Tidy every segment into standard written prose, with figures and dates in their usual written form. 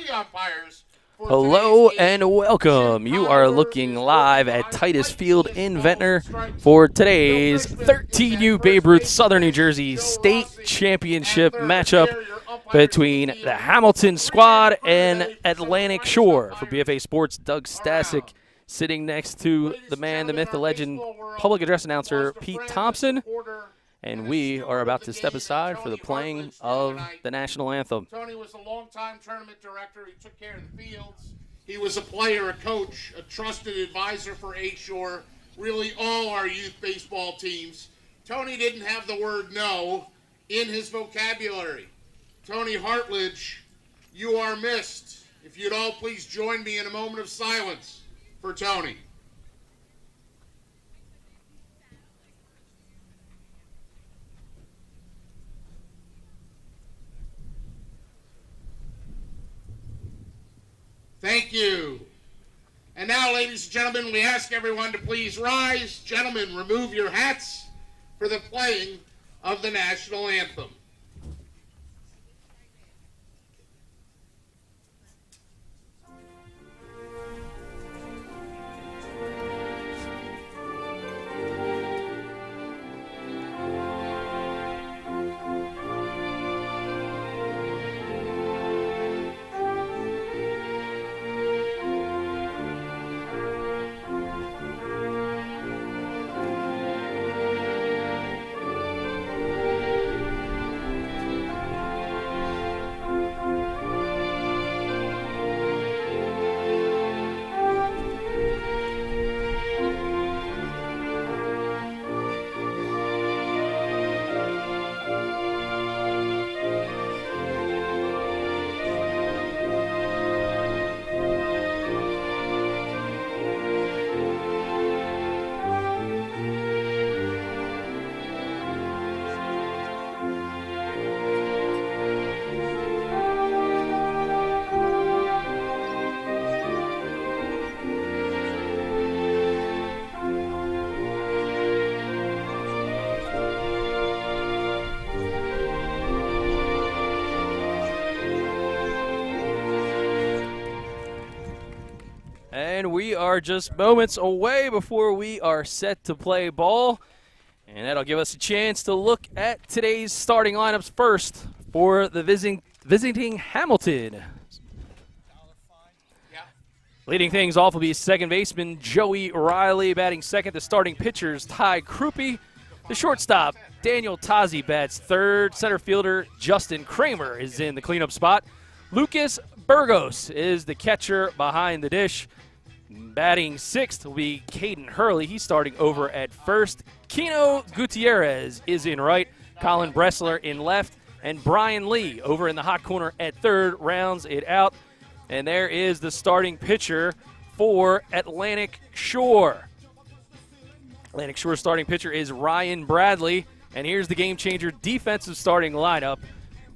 three umpires. Hello and welcome. You are looking live at Titus Field in Ventnor for today's 13U Babe Ruth Southern New Jersey State Championship matchup between the Hamilton squad and Atlantic Shore. For BFA Sports, Doug Stasic sitting next to the man, the myth, the legend, public address announcer Pete Thompson. And we are about to step aside for the playing of the national anthem. Tony was a longtime tournament director. He took care of the fields. He was a player, a coach, a trusted advisor for A-Shore, really all our youth baseball teams. Tony didn't have the word no in his vocabulary. Tony Hartledge, you are missed. If you'd all please join me in a moment of silence for Tony. Thank you. And now, ladies and gentlemen, we ask everyone to please rise. Gentlemen, remove your hats for the playing of the national anthem. And we are just moments away before we are set to play ball. And that'll give us a chance to look at today's starting lineups first for the visiting Hamilton. Leading things off will be second baseman Joey Riley. Batting second, the starting pitchers Ty Krupe. The shortstop, Daniel Tazi, bats third. Center fielder Justin Kramer is in the cleanup spot. Lucas Burgos is the catcher behind the dish. Batting sixth will be Caden Hurley. He's starting over at first. Kino Gutierrez is in right. Colin Bressler in left. And Brian Lee over in the hot corner at third rounds it out. And there is the starting pitcher for Atlantic Shore. Atlantic Shore starting pitcher is Ryan Bradley. And here's the game-changer defensive starting lineup.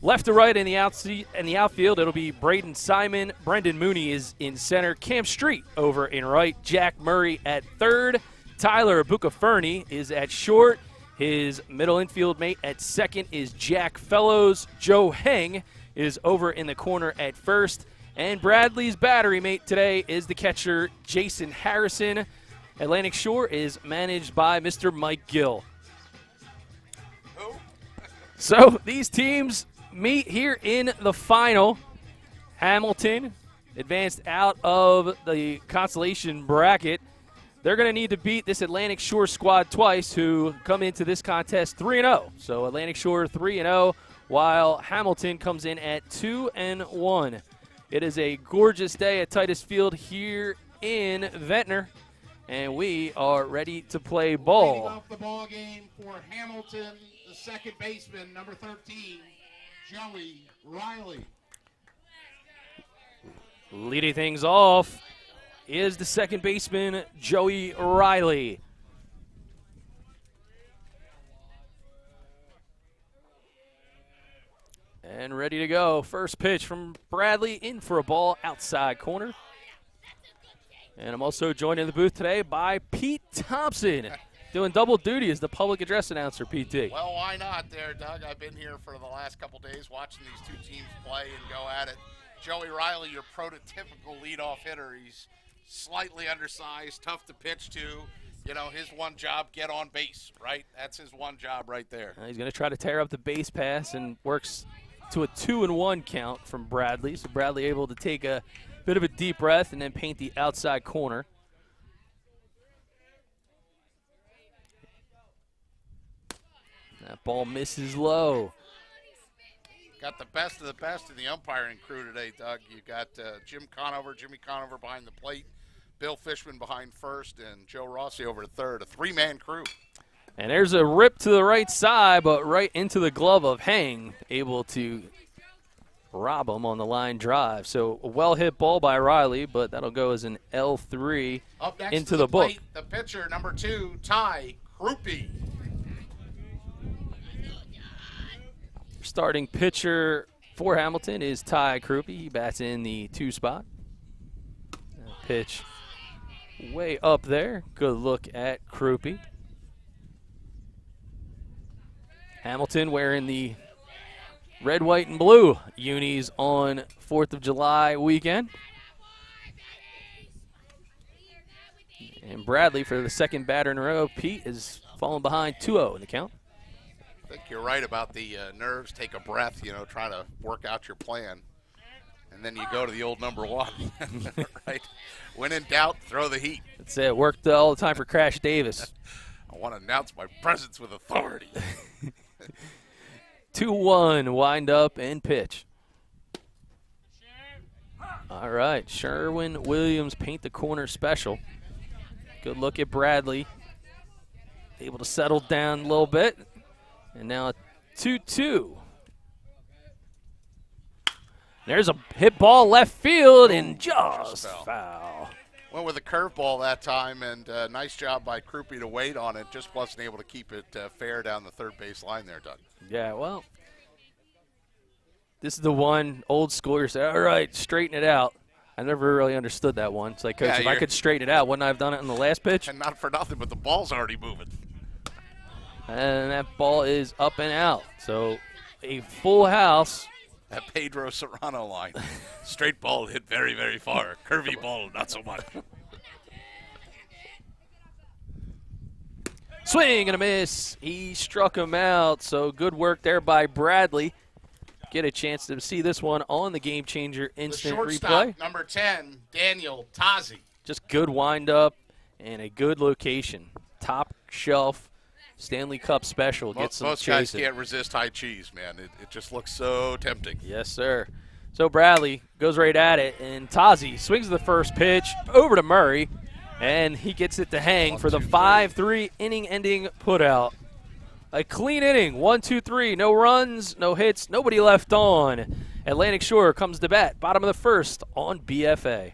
Left to right in the outfield, it'll be Braden Simon. Brendan Mooney is in center. Cam Street over in right. Jack Murray at third. Tyler Bucaferni is at short. His middle infield mate at second is Jack Fellows. Joe Heng is over in the corner at first. And Bradley's battery mate today is the catcher Jason Harrison. Atlantic Shore is managed by Mr. Mike Gill. So these teams meet here in the final. Hamilton advanced out of the consolation bracket. They're going to need to beat this Atlantic Shore squad twice, who come into this contest 3-0. So Atlantic Shore 3-0, while Hamilton comes in at 2-1. It is a gorgeous day at Titus Field here in Ventnor, and we are ready to play ball. Leading off the ball game for Hamilton, the second baseman, number 13, Joey Riley. Leading things off is the second baseman, Joey Riley. And ready to go. First pitch from Bradley, in for a ball outside corner. And I'm also joined in the booth today by Pete Thompson, doing double duty as the public address announcer, PT. Well, why not there, Doug? I've been here for the last couple days watching these two teams play and go at it. Joey Riley, your prototypical leadoff hitter. He's slightly undersized, tough to pitch to. You know, his one job, get on base, right? That's his one job right there. He's going to try to tear up the base pass and works to a 2-1 count from Bradley. So Bradley able to take a bit of a deep breath and then paint the outside corner. That ball misses low. Got the best of the best in the umpiring crew today, Doug. You got Jimmy Conover behind the plate, Bill Fishman behind first, and Joe Rossi over to third. A three-man crew. And there's a rip to the right side, but right into the glove of Hang, able to rob him on the line drive. So a well-hit ball by Riley, but that'll go as an L3 up next into to the book. Plate, the pitcher, number 2, Ty Krupe. Starting pitcher for Hamilton is Ty Krupe. He bats in the 2 spot. Pitch way up there. Good look at Krupe. Hamilton wearing the red, white, and blue unis on 4th of July weekend. And Bradley for the second batter in a row. Pete is falling behind 2-0 in the count. I think you're right about the nerves. Take a breath, you know, try to work out your plan. And then you go to the old number 1, right? When in doubt, throw the heat. That's it. Worked all the time for Crash Davis. I want to announce my presence with authority. 2-1, wind up and pitch. All right, Sherwin Williams paint the corner special. Good look at Bradley. Able to settle down a little bit. And now a 2-2. There's a hit ball left field and just foul. Went with a curveball that time, and nice job by Krupe to wait on it. Just wasn't able to keep it fair down the third base line there, Doug. Yeah, well, this is the one old schooler say, all right, straighten it out. I never really understood that one. It's like, Coach, Yeah, if I could straighten it out, wouldn't I have done it in the last pitch? And not for nothing, but the ball's already moving. And that ball is up and out. So a full house. That Pedro Serrano line. Straight ball hit very, very far. Curvy ball, not so much. Swing and a miss. He struck him out. So good work there by Bradley. Get a chance to see this one on the Game Changer instant the shortstop, replay. number 10, Daniel Tazi. Just good wind-up and a good location. Top shelf Stanley Cup special. Gets some Most guys chasing. can't resist high cheese, man. It just looks so tempting. Yes, sir. So Bradley goes right at it, and Tazi swings the first pitch over to Murray, and he gets it to Hang for the 5-3 inning-ending putout. A clean inning, 1-2-3, no runs, no hits, nobody left on. Atlantic Shore comes to bat, bottom of the first on BFA.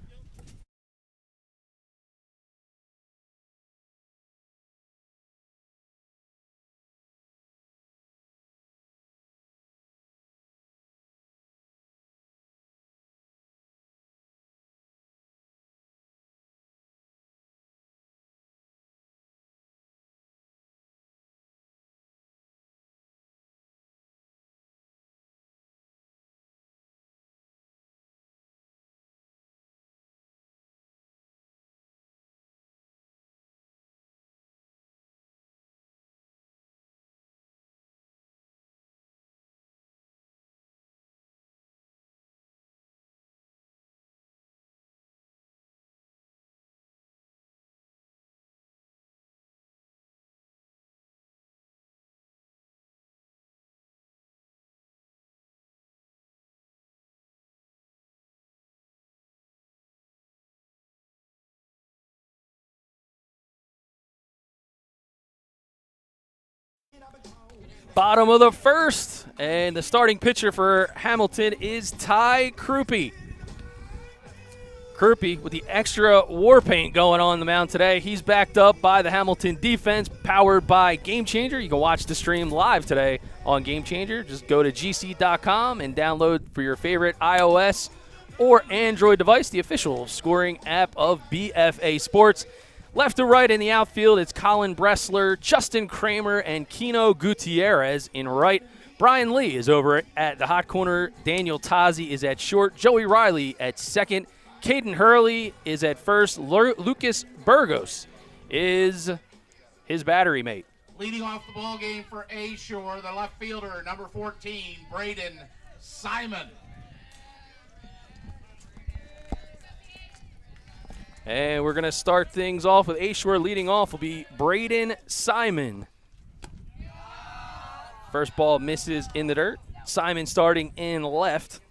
Bottom of the first, and the starting pitcher for Hamilton is Ty Krupe. Krupe with the extra war paint going on the mound today. He's backed up by the Hamilton defense, powered by GameChanger. You can watch the stream live today on GameChanger. Just go to gc.com and download for your favorite iOS or Android device, the official scoring app of BFA Sports. Left to right in the outfield, it's Colin Bressler, Justin Kramer, and Kino Gutierrez in right. Brian Lee is over at the hot corner. Daniel Tazi is at short. Joey Riley at second. Caden Hurley is at first. Lucas Burgos is his battery mate. Leading off the ball game for A Shore, the left fielder, number 14, Braden Simon. And we're going to start things off with A Shore. Leading off will be Braden Simon. First ball misses in the dirt. Simon starting in left.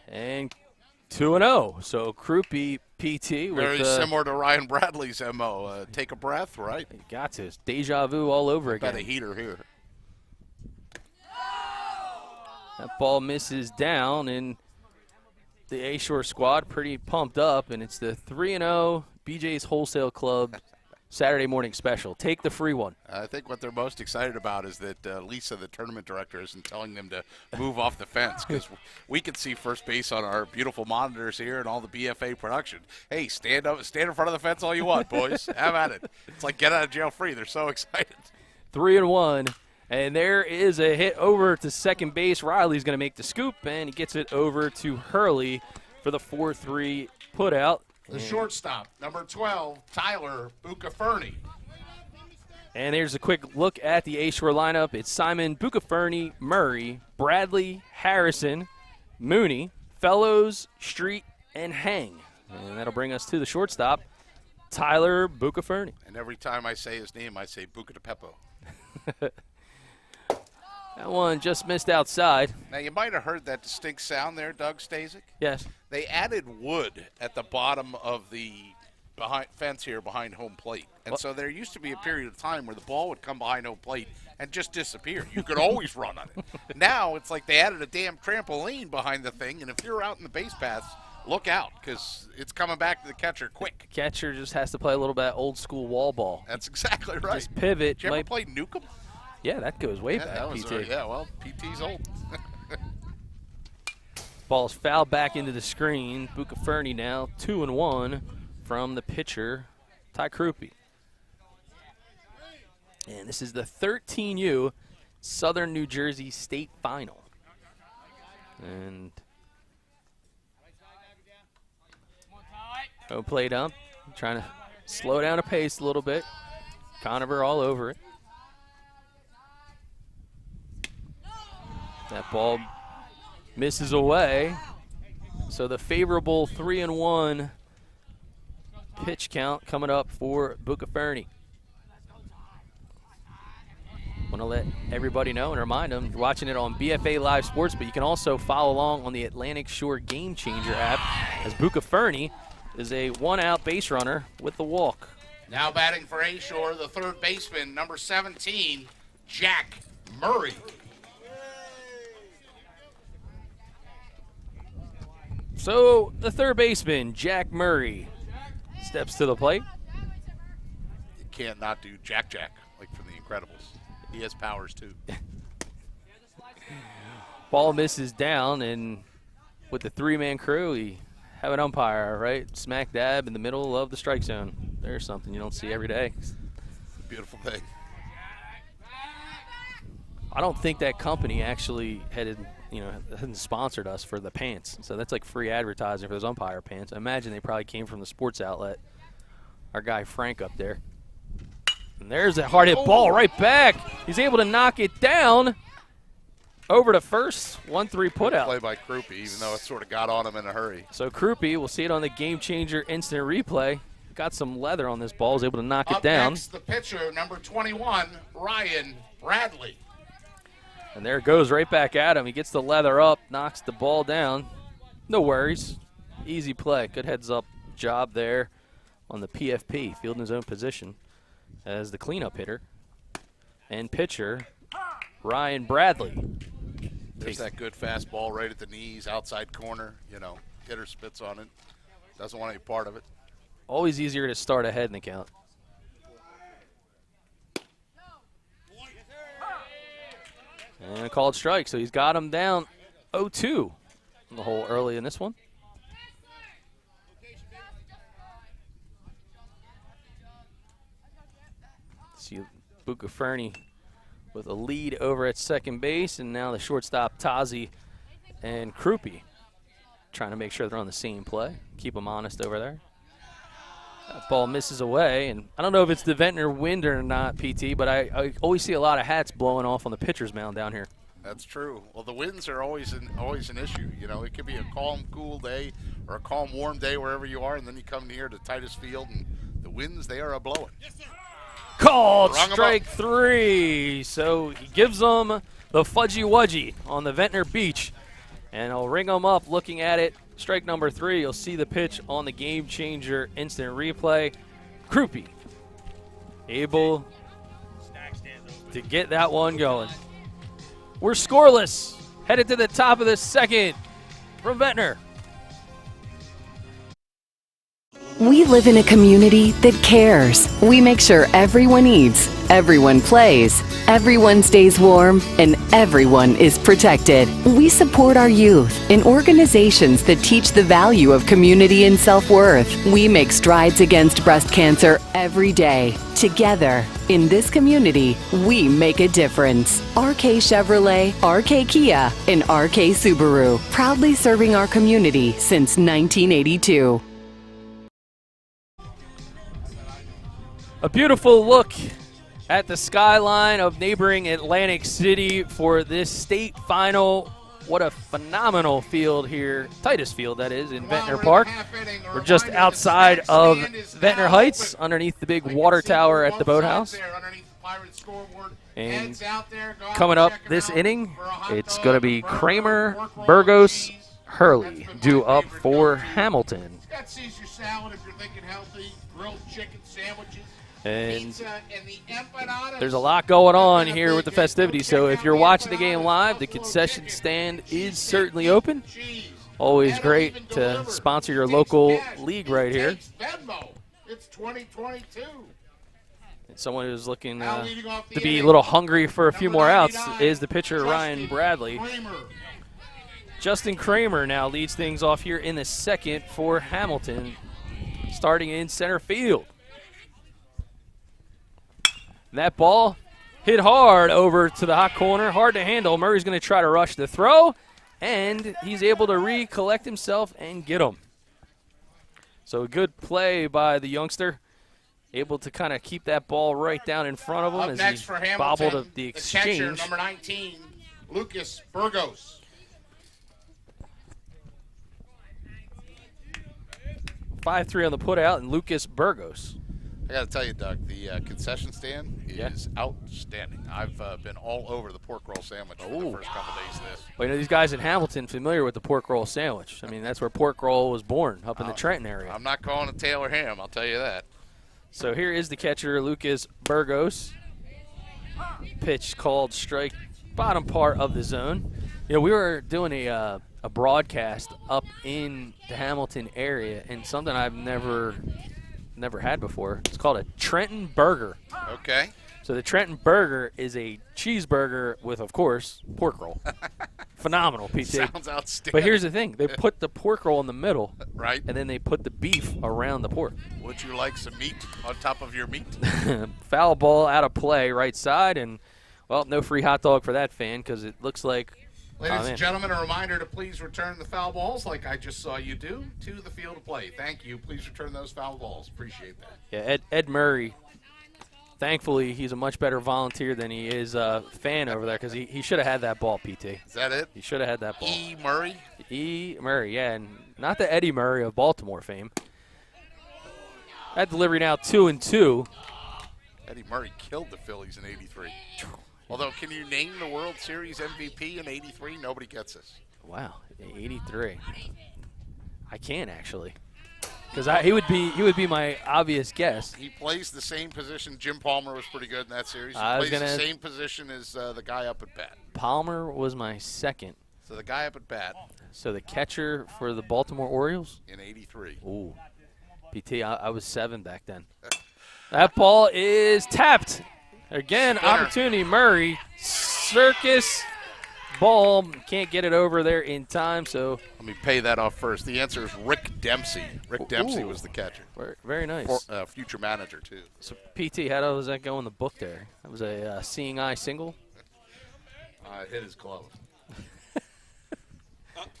And 2-0. So Krupe PT with very similar to Ryan Bradley's MO. Take a breath, right? Got to. It's deja vu all over again. Got a heater here. That ball misses down, and the A Shore squad pretty pumped up, and it's the 3-0 BJ's Wholesale Club Saturday morning special. Take the free one. I think what they're most excited about is that Lisa, the tournament director, isn't telling them to move off the fence, because we can see first base on our beautiful monitors here and all the BFA production. Hey, stand in front of the fence all you want, boys. Have at it. It's like get out of jail free. They're so excited. 3-1. And there is a hit over to second base. Riley's going to make the scoop, and he gets it over to Hurley for the 4-3 putout. The shortstop, number 12, Tyler Bucaferni. And there's a quick look at the A Shore lineup. It's Simon, Bucaferni, Murray, Bradley, Harrison, Mooney, Fellows, Street, and Hang. And that'll bring us to the shortstop, Tyler Bucaferni. And every time I say his name, I say Buca de Pepo. That one just missed outside. Now, you might have heard that distinct sound there, Doug Stasic. Yes. They added wood at the bottom of the fence here behind home plate. And so there used to be a period of time where the ball would come behind home plate and just disappear. You could always run on it. Now it's like they added a damn trampoline behind the thing, and if you're out in the base paths, look out, because it's coming back to the catcher quick. Catcher just has to play a little bit old school wall ball. That's exactly right. Just pivot. Did you ever play Nukem? Yeah, that goes way Yeah, back, that was, PT. yeah, well, PT's old. Ball's fouled back into the screen. Bucaferni now 2-1 from the pitcher, Ty Krupe. And this is the 13U Southern New Jersey State Final. And no plate up. Trying to slow down the pace a little bit. Conover all over it. That ball misses away. So the favorable 3-1 pitch count coming up for Bucaferni. Want to let everybody know and remind them you're watching it on BFA Live Sports, but you can also follow along on the Atlantic Shore GameChanger app, as Bucaferni is a one-out base runner with the walk. Now batting for A Shore, the third baseman, number 17, Jack Murray. So the third baseman, Jack Murray, steps to the plate. You can't not do Jack like from The Incredibles. He has powers too. Ball misses down, and with the three-man crew, we have an umpire right smack dab in the middle of the strike zone. There's something you don't see every day. Beautiful thing. I don't think that company actually hadn't sponsored us for the pants. So that's like free advertising for those umpire pants. I imagine they probably came from the sports outlet. Our guy Frank up there. And there's that hard hit ball right back. He's able to knock it down over to first. 1-3 putout. Play by Krupe, even though it sort of got on him in a hurry. So Krupe, we'll see it on the GameChanger instant replay. Got some leather on this ball. Was able to knock it down. Up next, the pitcher, number 21, Ryan Bradley. And there it goes right back at him. He gets the leather up, knocks the ball down. No worries. Easy play. Good heads-up job there on the PFP, fielding his own position as the cleanup hitter and pitcher, Ryan Bradley. There's that good fastball right at the knees, outside corner. Hitter spits on it. Doesn't want any part of it. Always easier to start ahead in the count. And a called strike, so he's got him down 0-2 in the hole early in this one. see Bucaferni with a lead over at second base, and now the shortstop Tazi and Krupe trying to make sure they're on the same play, keep them honest over there. That ball misses away, and I don't know if it's the Ventnor wind or not, PT, but I always see a lot of hats blowing off on the pitcher's mound down here. That's true. Well, the winds are always an issue. You know, it could be a calm, cool day or a calm, warm day wherever you are, and then you come near to Titus Field, and the winds, they are a-blowing. Called strike 3. So he gives them the fudgy-wudgy on the Ventnor Beach, and I'll ring them up looking at it. Strike number 3, you'll see the pitch on the GameChanger instant replay. Krupe able to get that one going. We're scoreless. Headed to the top of the second from Ventnor. We live in a community that cares. We make sure everyone eats, everyone plays, everyone stays warm, and everyone is protected. We support our youth in organizations that teach the value of community and self-worth. We make strides against breast cancer every day. Together, in this community, we make a difference. RK Chevrolet, RK Kia, and RK Subaru, proudly serving our community since 1982. A beautiful look at the skyline of neighboring Atlantic City for this state final. What a phenomenal field here, Titus Field that is, in Ventnor Park. We're just outside of Ventnor Heights, underneath the big water tower at the boathouse. And coming up this inning, it's going to be Kramer, Burgos, Hurley due up for Hamilton. Got Caesar salad if you're thinking healthy, grilled chicken sandwiches. And there's a lot going on here with the festivities, so if you're watching the game live, the concession stand is certainly open. Always great to sponsor your local league right here. It's 2022. And someone who's looking to be a little hungry for a few more outs is the pitcher Ryan Bradley. Justin Kramer now leads things off here in the second for Hamilton, starting in center field. That ball hit hard over to the hot corner, hard to handle. Murray's going to try to rush the throw, and he's able to recollect himself and get him. So a good play by the youngster, able to kind of keep that ball right down in front of him as he bobbled of the exchange. Catcher, number 19, Lucas Burgos. 5-3 on the putout, and Lucas Burgos. I got to tell you, Doug, the concession stand is outstanding. I've been all over the pork roll sandwich for the first couple days of this. Well, you know, these guys in Hamilton familiar with the pork roll sandwich. I mean, that's where pork roll was born, up in the Trenton area. I'm not calling it Taylor ham, I'll tell you that. So here is the catcher, Lucas Burgos. Pitch called strike, bottom part of the zone. You know, we were doing a broadcast up in the Hamilton area, and something I've never had before. It's called a Trenton Burger. Okay. So the Trenton Burger is a cheeseburger with, of course, pork roll. Phenomenal, PT. Sounds outstanding. But here's the thing. They put the pork roll in the middle. Right. And then they put the beef around the pork. Would you like some meat on top of your meat? Foul ball out of play, right side. And, well, no free hot dog for that fan because it looks like Ladies and gentlemen, a reminder to please return the foul balls like I just saw you do to the field of play. Thank you. Please return those foul balls. Appreciate that. Yeah, Ed Murray, thankfully, he's a much better volunteer than he is a fan over there because he should have had that ball, PT. Is that it? He should have had that ball. E. Murray? E. Murray, yeah, and not the Eddie Murray of Baltimore fame. That delivery now 2-2. Eddie Murray killed the Phillies in '83. Although, can you name the World Series MVP in '83? Nobody gets this. Wow, 83. I can actually, because he would be my obvious guess. He plays the same position. Jim Palmer was pretty good in that series. He plays the same position as the guy up at bat. Palmer was my second. So the guy up at bat. So the catcher for the Baltimore Orioles in '83. Ooh, PT. I was 7 back then. That ball is tapped. Again, opportunity, Murray. Circus ball. Can't get it over there in time, so. Let me pay that off first. The answer is Rick Dempsey. Rick Dempsey was the catcher. Very nice. Future manager, too. So, PT, how does that go in the book there? That was a seeing eye single? Hit his glove.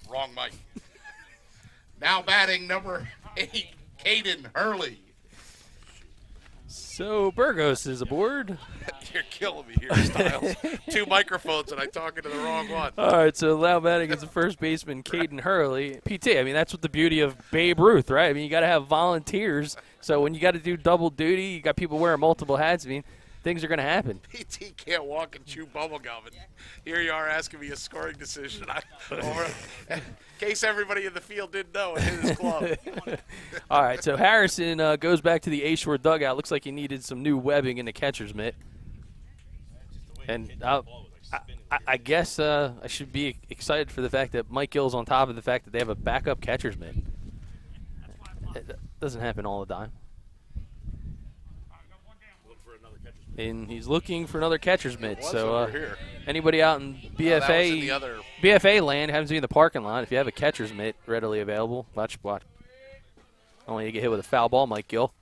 Wrong mic. Now batting number 8, Caden Hurley. So Burgos is aboard. You're killing me here, Styles. 2 microphones and I talking to the wrong one. All right, so now batting is the first baseman, Caden Hurley. PT, I mean, that's what the beauty of Babe Ruth, right? I mean, you got to have volunteers. So when you got to do double duty, you got people wearing multiple hats. I mean, things are going to happen. PT can't walk and chew bubble gum. And here you are asking me a scoring decision. In case everybody in the field didn't know, it hit his glove. All right, so Harrison goes back to the A-Shore dugout. Looks like he needed some new webbing in the catcher's mitt. And I guess I should be excited for the fact that Mike Gill's on top of the fact that they have a backup catcher's mitt. It doesn't happen all the time. And he's looking for another catcher's mitt. So anybody out in BFA land happens to be in the parking lot. If you have a catcher's mitt readily available, watch. Only you get hit with a foul ball, Mike Gill.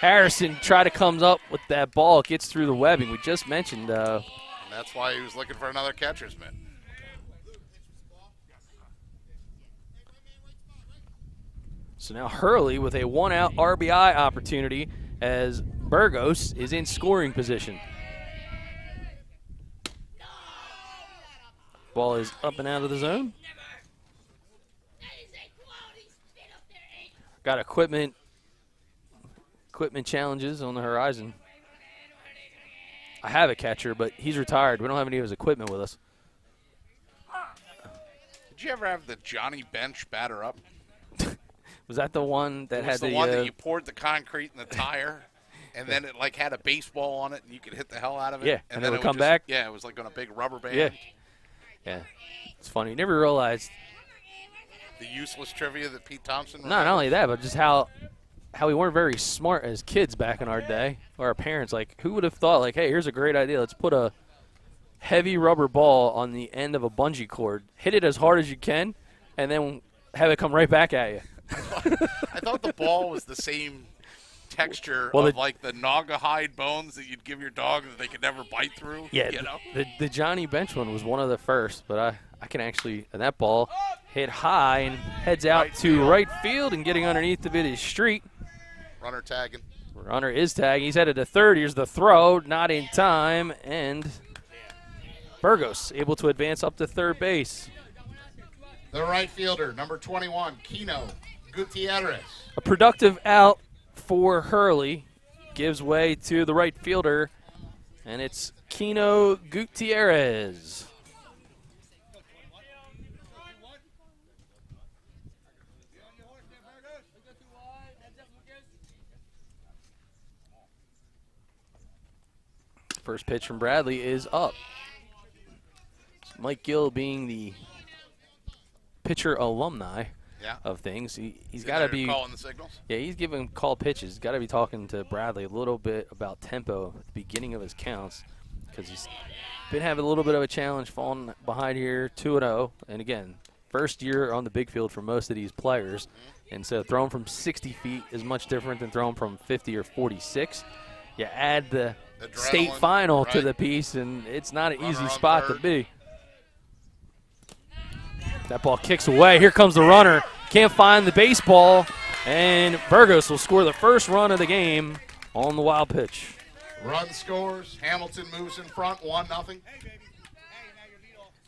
Harrison tried to come up with that ball. It gets through the webbing. We just mentioned. And that's why he was looking for another catcher's mitt. So now Hurley with a 1-out RBI opportunity as Burgos is in scoring position. Ball is up and out of the zone. Got equipment challenges on the horizon. I have a catcher, but he's retired. We don't have any of his equipment with us. Did you ever have the Johnny Bench batter up? Was that the one that had the one that you poured the concrete in the tire, and then it like had a baseball on it, and you could hit the hell out of it? Yeah, and then it would come just, back? Yeah, it was like on a big rubber band. Yeah. It's funny. You never realized the useless trivia that Pete Thompson not only that, but just how we weren't very smart as kids back in our day, or our parents. Like, who would have thought, like, hey, here's a great idea. Let's put a heavy rubber ball on the end of a bungee cord, hit it as hard as you can, and then have it come right back at you. I thought the ball was the same texture of like the Naugahyde bones that you'd give your dog that they could never bite through. Yeah, you know? the Johnny Bench one was one of the first, but I can actually, and that ball hit high and heads out to right field, and getting underneath the bit is Street. Runner tagging. Runner is tagging. He's headed to third. Here's the throw, not in time, and Burgos able to advance up to third base. The right fielder, number 21, Kino Gutierrez. A productive out for Hurley gives way to the right fielder, and it's Kino Gutierrez. First pitch from Bradley is up. Mike Gill being the pitcher alumni of things. He's got to be calling the signals. Yeah, he's giving call pitches. Got to be talking to Bradley a little bit about tempo at the beginning of his counts, because he's been having a little bit of a challenge falling behind here, 2-0. And again, first year on the big field for most of these players. And so throwing from 60 feet is much different than throwing from 50 or 46. You add the state final to the piece, and it's not an easy spot to be. That ball kicks away. Here comes the runner. Can't find the baseball, and Burgos will score the first run of the game on the wild pitch. Run scores. Hamilton moves in front, 1-0.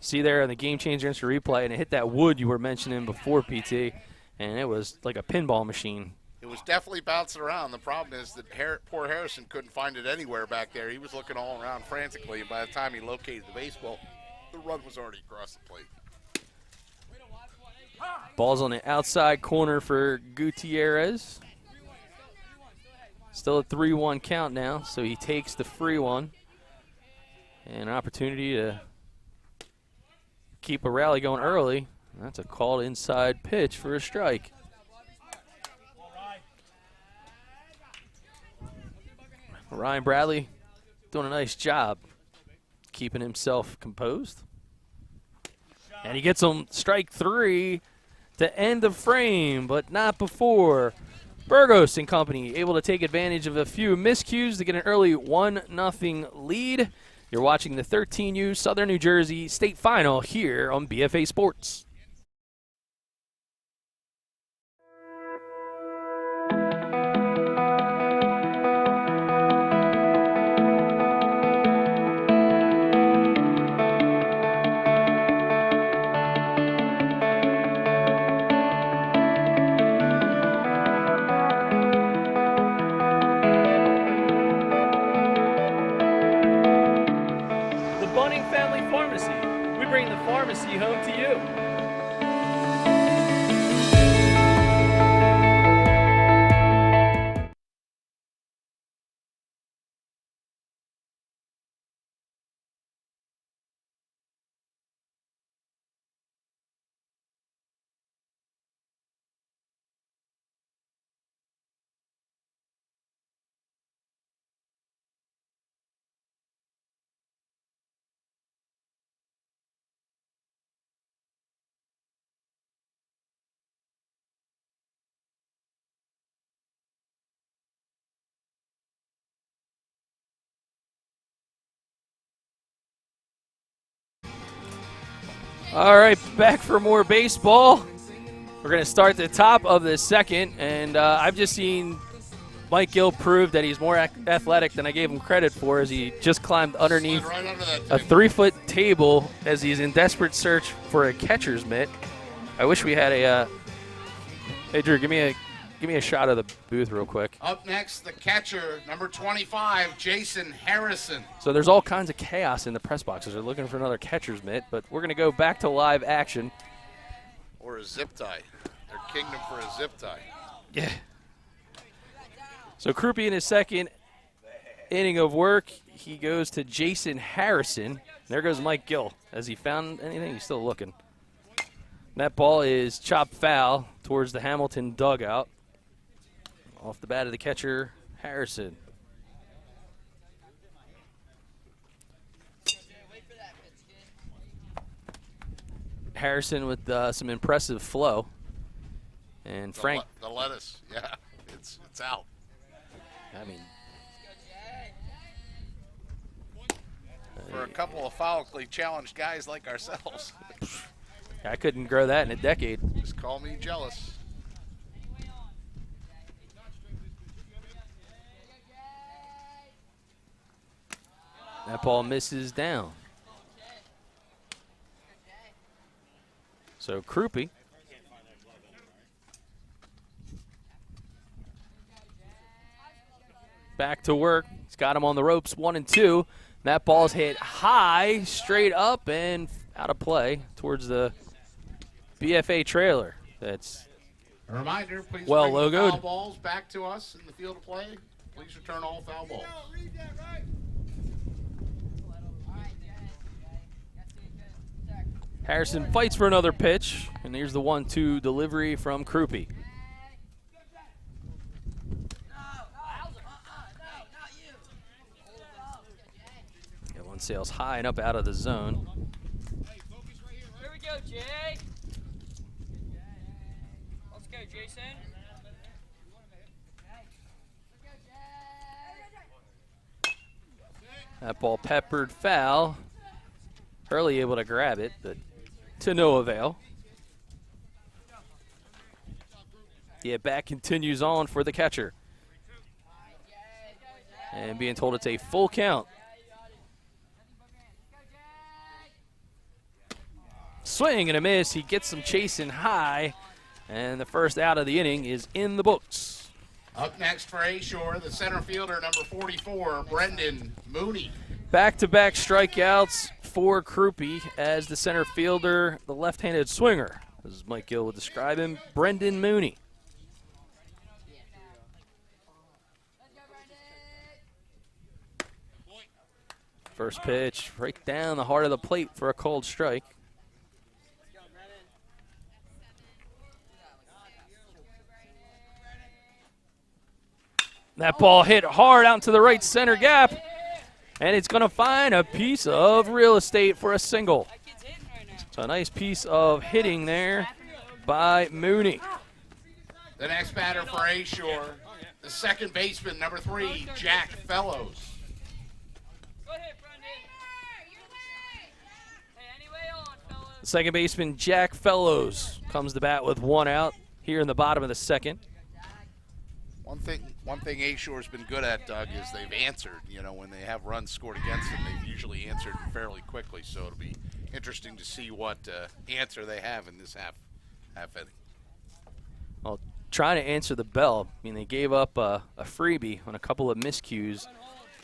See there on the GameChanger instant replay, and it hit that wood you were mentioning before, PT, and it was like a pinball machine. It was definitely bouncing around. The problem is that poor Harrison couldn't find it anywhere back there. He was looking all around frantically, and by the time he located the baseball, the run was already across the plate. Ball's on the outside corner for Gutierrez. Still a 3-1 count now, so he takes the free one. And an opportunity to keep a rally going early. That's a called inside pitch for a strike. Ryan Bradley doing a nice job keeping himself composed. And he gets him strike 3 to end the frame, but not before. Burgos and company able to take advantage of a few miscues to get an early 1-0 lead. You're watching the 13U Southern New Jersey State Final here on BFA Sports. Bring the pharmacy home to you. All right, back for more baseball. We're going to start at the top of the second, and I've just seen Mike Gill prove that he's more athletic than I gave him credit for as he just climbed underneath a 3-foot table as he's in desperate search for a catcher's mitt. I wish we had a hey, Drew, give me a shot of the booth real quick. Up next, the catcher, number 25, Jason Harrison. So there's all kinds of chaos in the press boxes. They're looking for another catcher's mitt, but we're going to go back to live action. Or a zip tie. Their kingdom for a zip tie. Yeah. So Krupe in his second inning of work, he goes to Jason Harrison. There goes Mike Gill. Has he found anything? He's still looking. That ball is chopped foul towards the Hamilton dugout. Off the bat of the catcher, Harrison. Harrison with some impressive flow. And Frank. The lettuce, yeah, it's out. I mean, for a couple of foulically challenged guys like ourselves. I couldn't grow that in a decade. Just call me jealous. That ball misses down. So Krupe back to work. He's got him on the ropes, 1-2. That ball's hit high, straight up, and out of play towards the BFA trailer. That's a reminder, please well bring the logoed. foul balls back to us in the field of play. Please return all foul balls. Harrison fights for another pitch, and here's the 1-2 delivery from Krupe. That one sails high and up out of the zone. Here we go, Jay. Let's go, Jason. That ball peppered foul. Hurley able to grab it, but to no avail. The at-bat continues on for the catcher. And being told it's a full count. Swing and a miss. He gets him chasing high. And the first out of the inning is in the books. Up next for A-Shore, the center fielder, number 44, Brendan Mooney. Back-to-back strikeouts for Krupe as the center fielder, the left-handed swinger, as Mike Gill would describe him, Brendan Mooney. First pitch right down the heart of the plate for a called strike. That ball hit hard out into the right center gap, and it's going to find a piece of real estate for a single. So a nice piece of hitting there by Mooney. The next batter for A Shore, the second baseman, number 3, Jack Fellows. Go ahead, Brendan. Hey, anyway on, fellas. Second baseman Jack Fellows comes to bat with 1 out here in the bottom of the second. One thing A Shore's been good at, Doug, is they've answered. You know, when they have runs scored against them, they've usually answered fairly quickly. So it'll be interesting to see what answer they have in this half inning. Well, trying to answer the bell. I mean, they gave up a freebie on a couple of miscues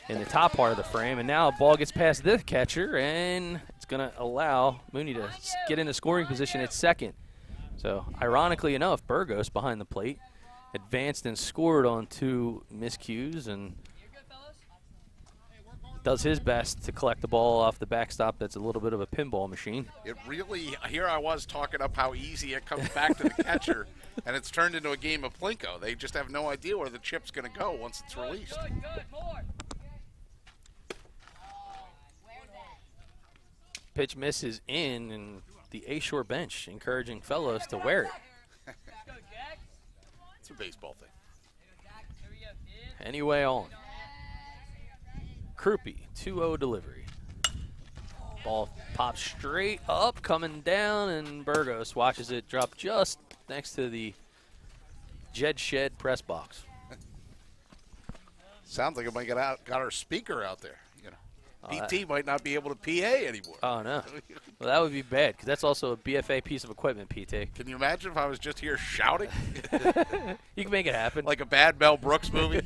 in the top part of the frame, and now a ball gets past the catcher, and it's going to allow Mooney to get into scoring position at second. So, ironically enough, Burgos behind the plate advanced and scored on 2 miscues and does his best to collect the ball off the backstop. That's a little bit of a pinball machine. It really, here I was talking up how easy it comes back to the catcher, and it's turned into a game of Plinko. They just have no idea where the chip's going to go once it's released. Good, more. Pitch misses in, and the A Shore bench encouraging Fellows to wear it. Go, Jack. It's a baseball thing. Here we go, kid. Anyway on. Krupe, 2-0 delivery. Ball pops straight up, coming down, and Burgos watches it drop just next to the Jed Shed press box. Sounds like it might got our speaker out there. You know, PT might not be able to PA anymore. Oh, no. Well, that would be bad, because that's also a BFA piece of equipment, PT. Can you imagine if I was just here shouting? You can make it happen. Like a bad Mel Brooks movie?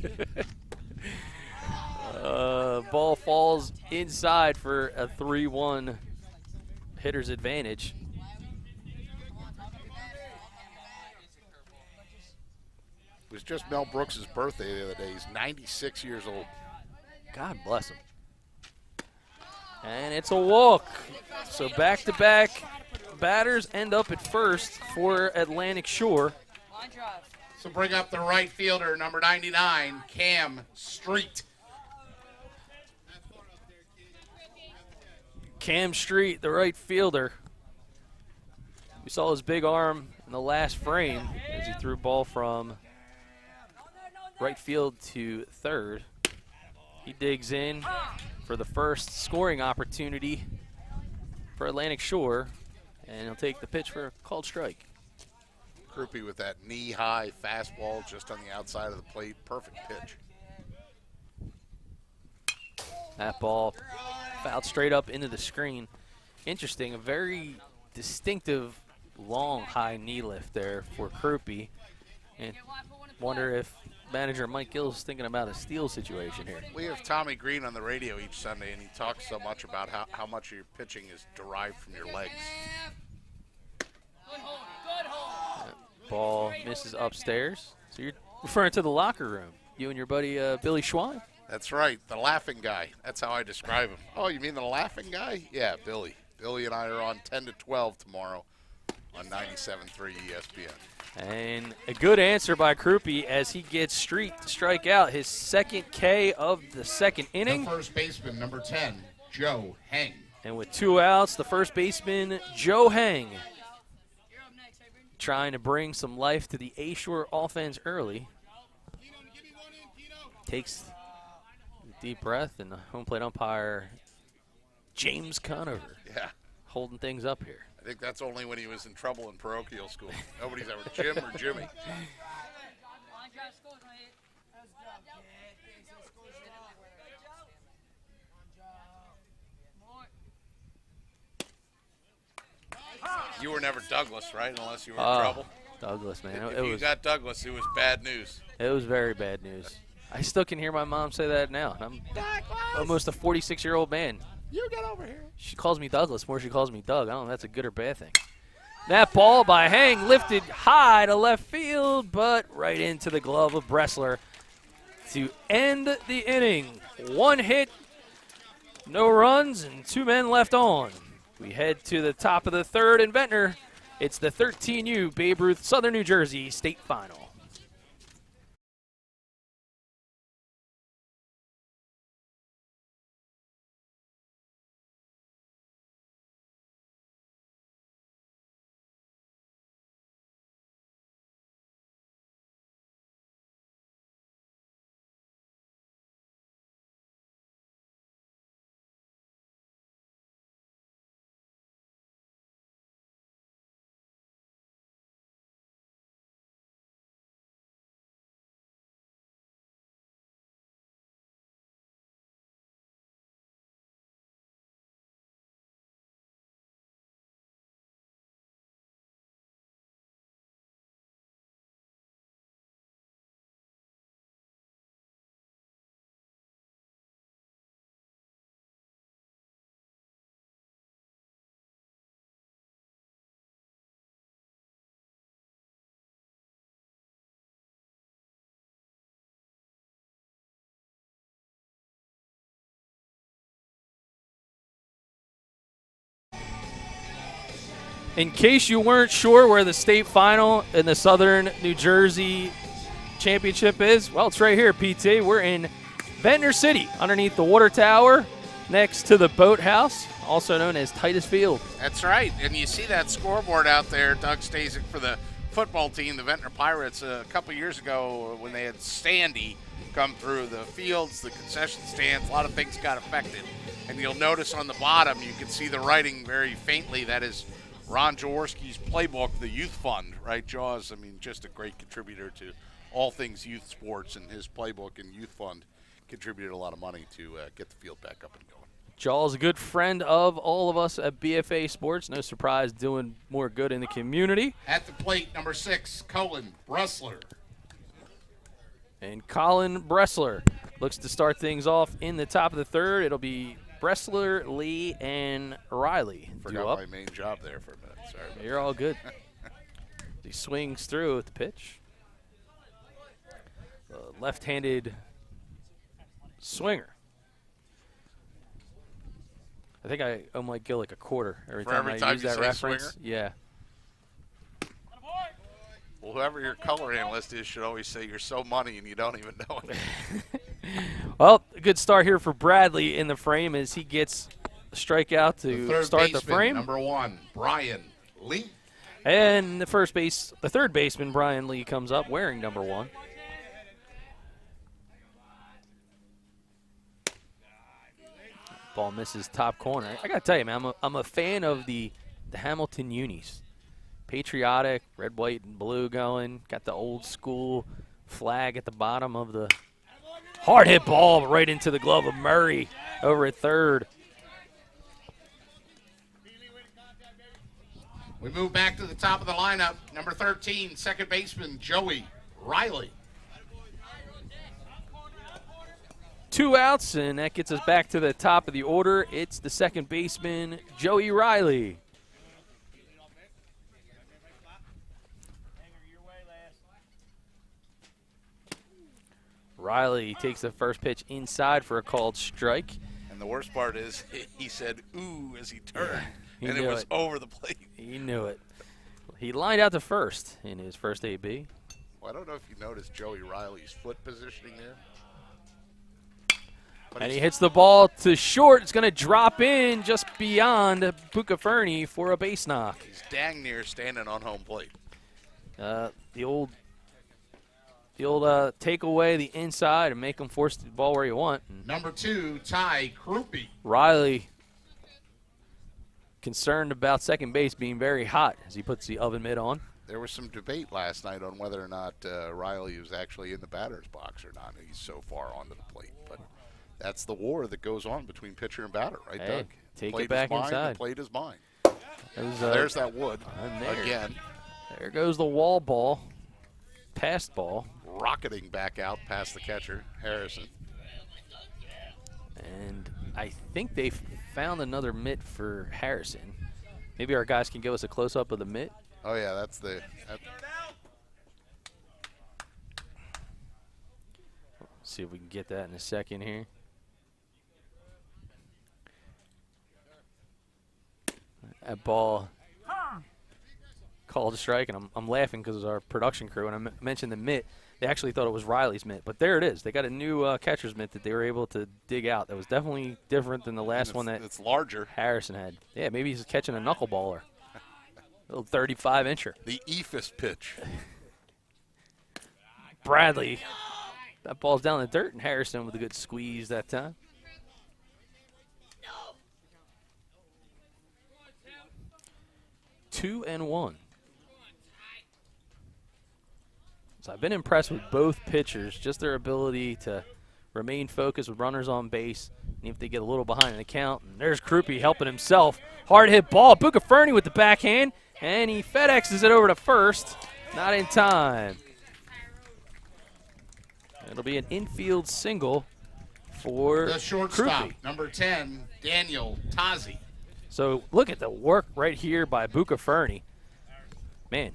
Ball falls inside for a 3-1 hitter's advantage. It was just Mel Brooks' birthday the other day. He's 96 years old. God bless him. And it's a walk. So back-to-back batters end up at first for Atlantic Shore. Line drive. So bring up the right fielder, number 99, Cam Street. Cam Street, the right fielder. We saw his big arm in the last frame as he threw a ball from right field to third. He digs in for the first scoring opportunity for Atlantic Shore, and he'll take the pitch for a called strike. Krupe with that knee-high fastball just on the outside of the plate. Perfect pitch. That ball fouled straight up into the screen. Interesting, a very distinctive long high knee lift there for Krupe. And wonder if manager Mike Gill's thinking about a steal situation here. We have Tommy Green on the radio each Sunday, and he talks so much about how much of your pitching is derived from your legs. Good hold. Good hold. Ball misses upstairs. So you're referring to the locker room, you and your buddy Billy Schwein? That's right, the laughing guy. That's how I describe him. Oh, you mean the laughing guy? Yeah, Billy. Billy and I are on 10 to 12 tomorrow on 97.3 ESPN. And a good answer by Krupe as he gets Street to strike out, his second K of the second inning. The first baseman, number 10, Joe Heng. And with 2 outs, the first baseman, Joe Heng, You're up next, hey, Brendan. trying to bring some life to the A-Shore offense early. Takes a deep breath, and the home plate umpire, James Conover, Yeah, holding things up here. I think that's only when he was in trouble in parochial school. Nobody's ever Jim or Jimmy. Line drive scores, my hit. More. You were never Douglas, right? Unless you were in Oh, trouble. Douglas, man. If you got Douglas, it was bad news. It was very bad news. I still can hear my mom say that now. I'm almost a 46-year-old man. You get over here. She calls me Douglas more than she calls me Doug. I don't know if that's a good or bad thing. That ball by Heng lifted high to left field, but right into the glove of Bressler to end the inning. 1 hit, no runs, and 2 men left on. We head to the top of the third in Ventnor. It's the 13U Babe Ruth Southern New Jersey State Final. In case you weren't sure where the state final in the Southern New Jersey Championship is, well, it's right here, PT. We're in Ventnor City, underneath the water tower, next to the boathouse, also known as Titus Field. That's right. And you see that scoreboard out there, Doug Stasic, for the football team, the Ventnor Pirates, a couple years ago when they had Sandy come through the fields, the concession stands, a lot of things got affected. And you'll notice on the bottom, you can see the writing very faintly. That is Ron Jaworski's playbook, the Youth Fund, right? Jaws, I mean, just a great contributor to all things youth sports, and his playbook and Youth Fund contributed a lot of money to get the field back up and going. Jaws, a good friend of all of us at BFA Sports. No surprise, doing more good in the community. At the plate, number 6, Colin Bressler. And Colin Bressler looks to start things off in the top of the third. It'll be Bressler, Lee, and Riley. Forgot my main job there for a minute. Sorry about You're all good. He swings through with the pitch. Left-handed swinger. I think I might get like a quarter every time I use that reference. Swinger? Yeah. Well, whoever your color analyst is should always say you're so money and you don't even know it. Well, a good start here for Bradley in the frame as he gets a strikeout to start the frame. Number 1, Brian Lee. And the third baseman, Brian Lee, comes up wearing number 1. Ball misses top corner. I got to tell you, man, I'm a fan of the Hamilton unis. Patriotic, red, white, and blue going. Got the old school flag at the bottom of the hard hit ball right into the glove of Murray over at third. We move back to the top of the lineup. Number 13, second baseman, Joey Riley. 2 outs, and that gets us back to the top of the order. It's the second baseman, Joey Riley. Riley takes the first pitch inside for a called strike. And the worst part is he said, ooh, as he turned, He and it knew was it. over the plate. He knew it. He lined out to first in his first AB. Well, I don't know if you noticed Joey Riley's foot positioning there. But And he he's- hits the ball to short. It's going to drop in just beyond Bucaferni for a base knock. He's dang near standing on home plate. The old take away the inside and make him force the ball where you want. And Number 2, Ty Krupe. Riley concerned about second base being very hot as he puts the oven mitt on. There was some debate last night on whether or not Riley was actually in the batter's box or not. He's so far onto the plate. But that's the war that goes on between pitcher and batter, right, Hey, Doug? take Plate it back is mine, inside. The plate is mine. There's that wood there. again. There goes the wall ball, past ball. Rocketing back out past the catcher, Harrison. And I think they found another mitt for Harrison. Maybe our guys can give us a close-up of the mitt. Oh, yeah, that's the See if we can get that in a second here. That ball called a strike, and I'm laughing because our production crew, and I mentioned the mitt, they actually thought it was Riley's mitt. But there it is. They got a new catcher's mitt that they were able to dig out. That was definitely different than the last one that it's larger. Harrison had. Yeah, maybe he's catching a knuckleballer. A little 35-incher. The ephus pitch. Bradley. That ball's down in the dirt, and Harrison with a good squeeze that time. Two and one. So I've been impressed with both pitchers, just their ability to remain focused with runners on base, and if they get a little behind in the count. And there's Krupe helping himself. Hard hit ball. Bucaferni with the backhand, and he FedExes it over to first. Not in time. It'll be an infield single for The shortstop, Krupe. number 10, Daniel Tazi. So look at the work right here by Bucaferni. Man,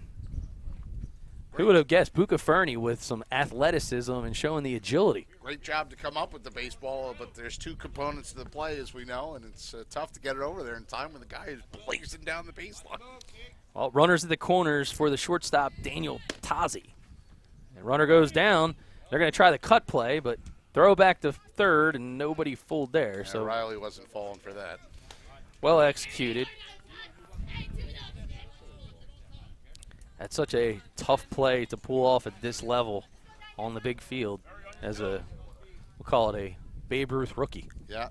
Who would have guessed Buka Fernie with some athleticism and showing the agility? Great job to come up with the baseball, but there's two components to the play, as we know, and it's tough to get it over there in time when the guy is blazing down the baseline. Well, runners at the corners for the shortstop, Daniel Tazi. And runner goes down. They're going to try the cut play, but throw back to third, and nobody fooled there. Yeah, so Riley wasn't falling for that. well executed. That's such a tough play to pull off at this level on the big field as a, we'll call it a Babe Ruth rookie. Yeah.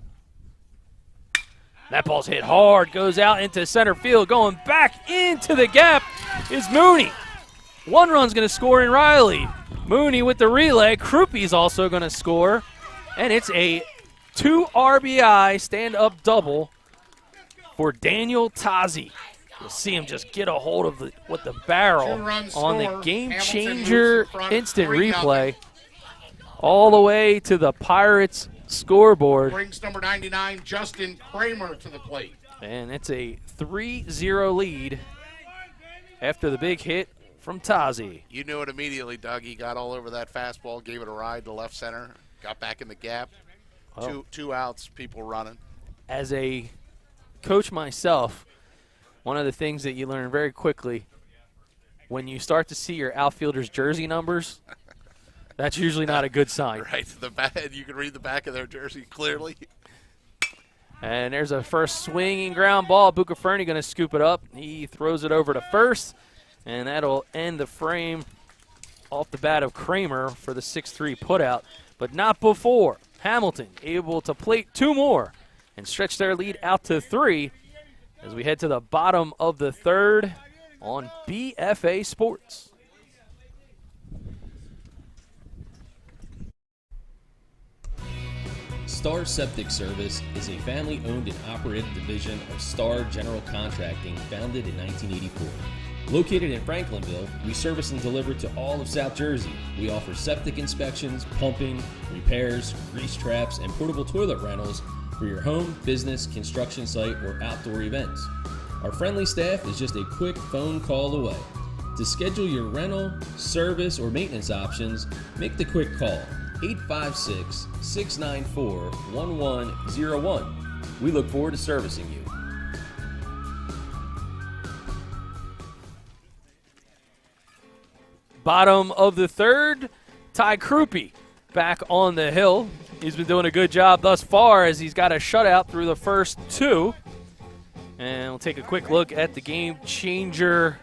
That ball's hit hard, goes out into center field. Going back into the gap is Mooney. One run's going to score in Riley. Mooney with the relay. Krupe's also going to score. And it's a 2 RBI stand-up double for Daniel Tazi. You'll see him just get a hold of the barrel Two-run on the score. Game Hamilton Changer moves in front, instant 3-0. replay. All the way to the Pirates scoreboard. Brings number 99, Justin Kramer, to the plate. And it's a 3-0 lead after the big hit from Tazi. You knew it immediately, Doug. He got all over that fastball, gave it a ride to left center, got back in the gap. Oh. Two outs, people running. As a coach myself, one of the things that you learn very quickly when you start to see your outfielders' jersey numbers, that's usually not a good sign. Right, the back, you can read the back of their jersey clearly. And there's a first swinging ground ball. Buka Fernie going to scoop it up. He throws it over to first, and that'll end the frame off the bat of Kramer for the 6-3 putout, but not before Hamilton able to plate 2 more and stretch their lead out to 3 as we head to the bottom of the 3rd on BFA Sports. Star Septic Service is a family-owned and operated division of Star General Contracting founded in 1984. Located in Franklinville, we service and deliver to all of South Jersey. We offer septic inspections, pumping, repairs, grease traps, and portable toilet rentals for your home, business, construction site, or outdoor events. Our friendly staff is just a quick phone call away. To schedule your rental, service, or maintenance options, make the quick call, 856-694-1101. We look forward to servicing you. Bottom of the 3rd, Ty Krupe back on the hill. He's been doing a good job thus far as he's got a shutout through the first 2. And we'll take a quick look at the Game Changer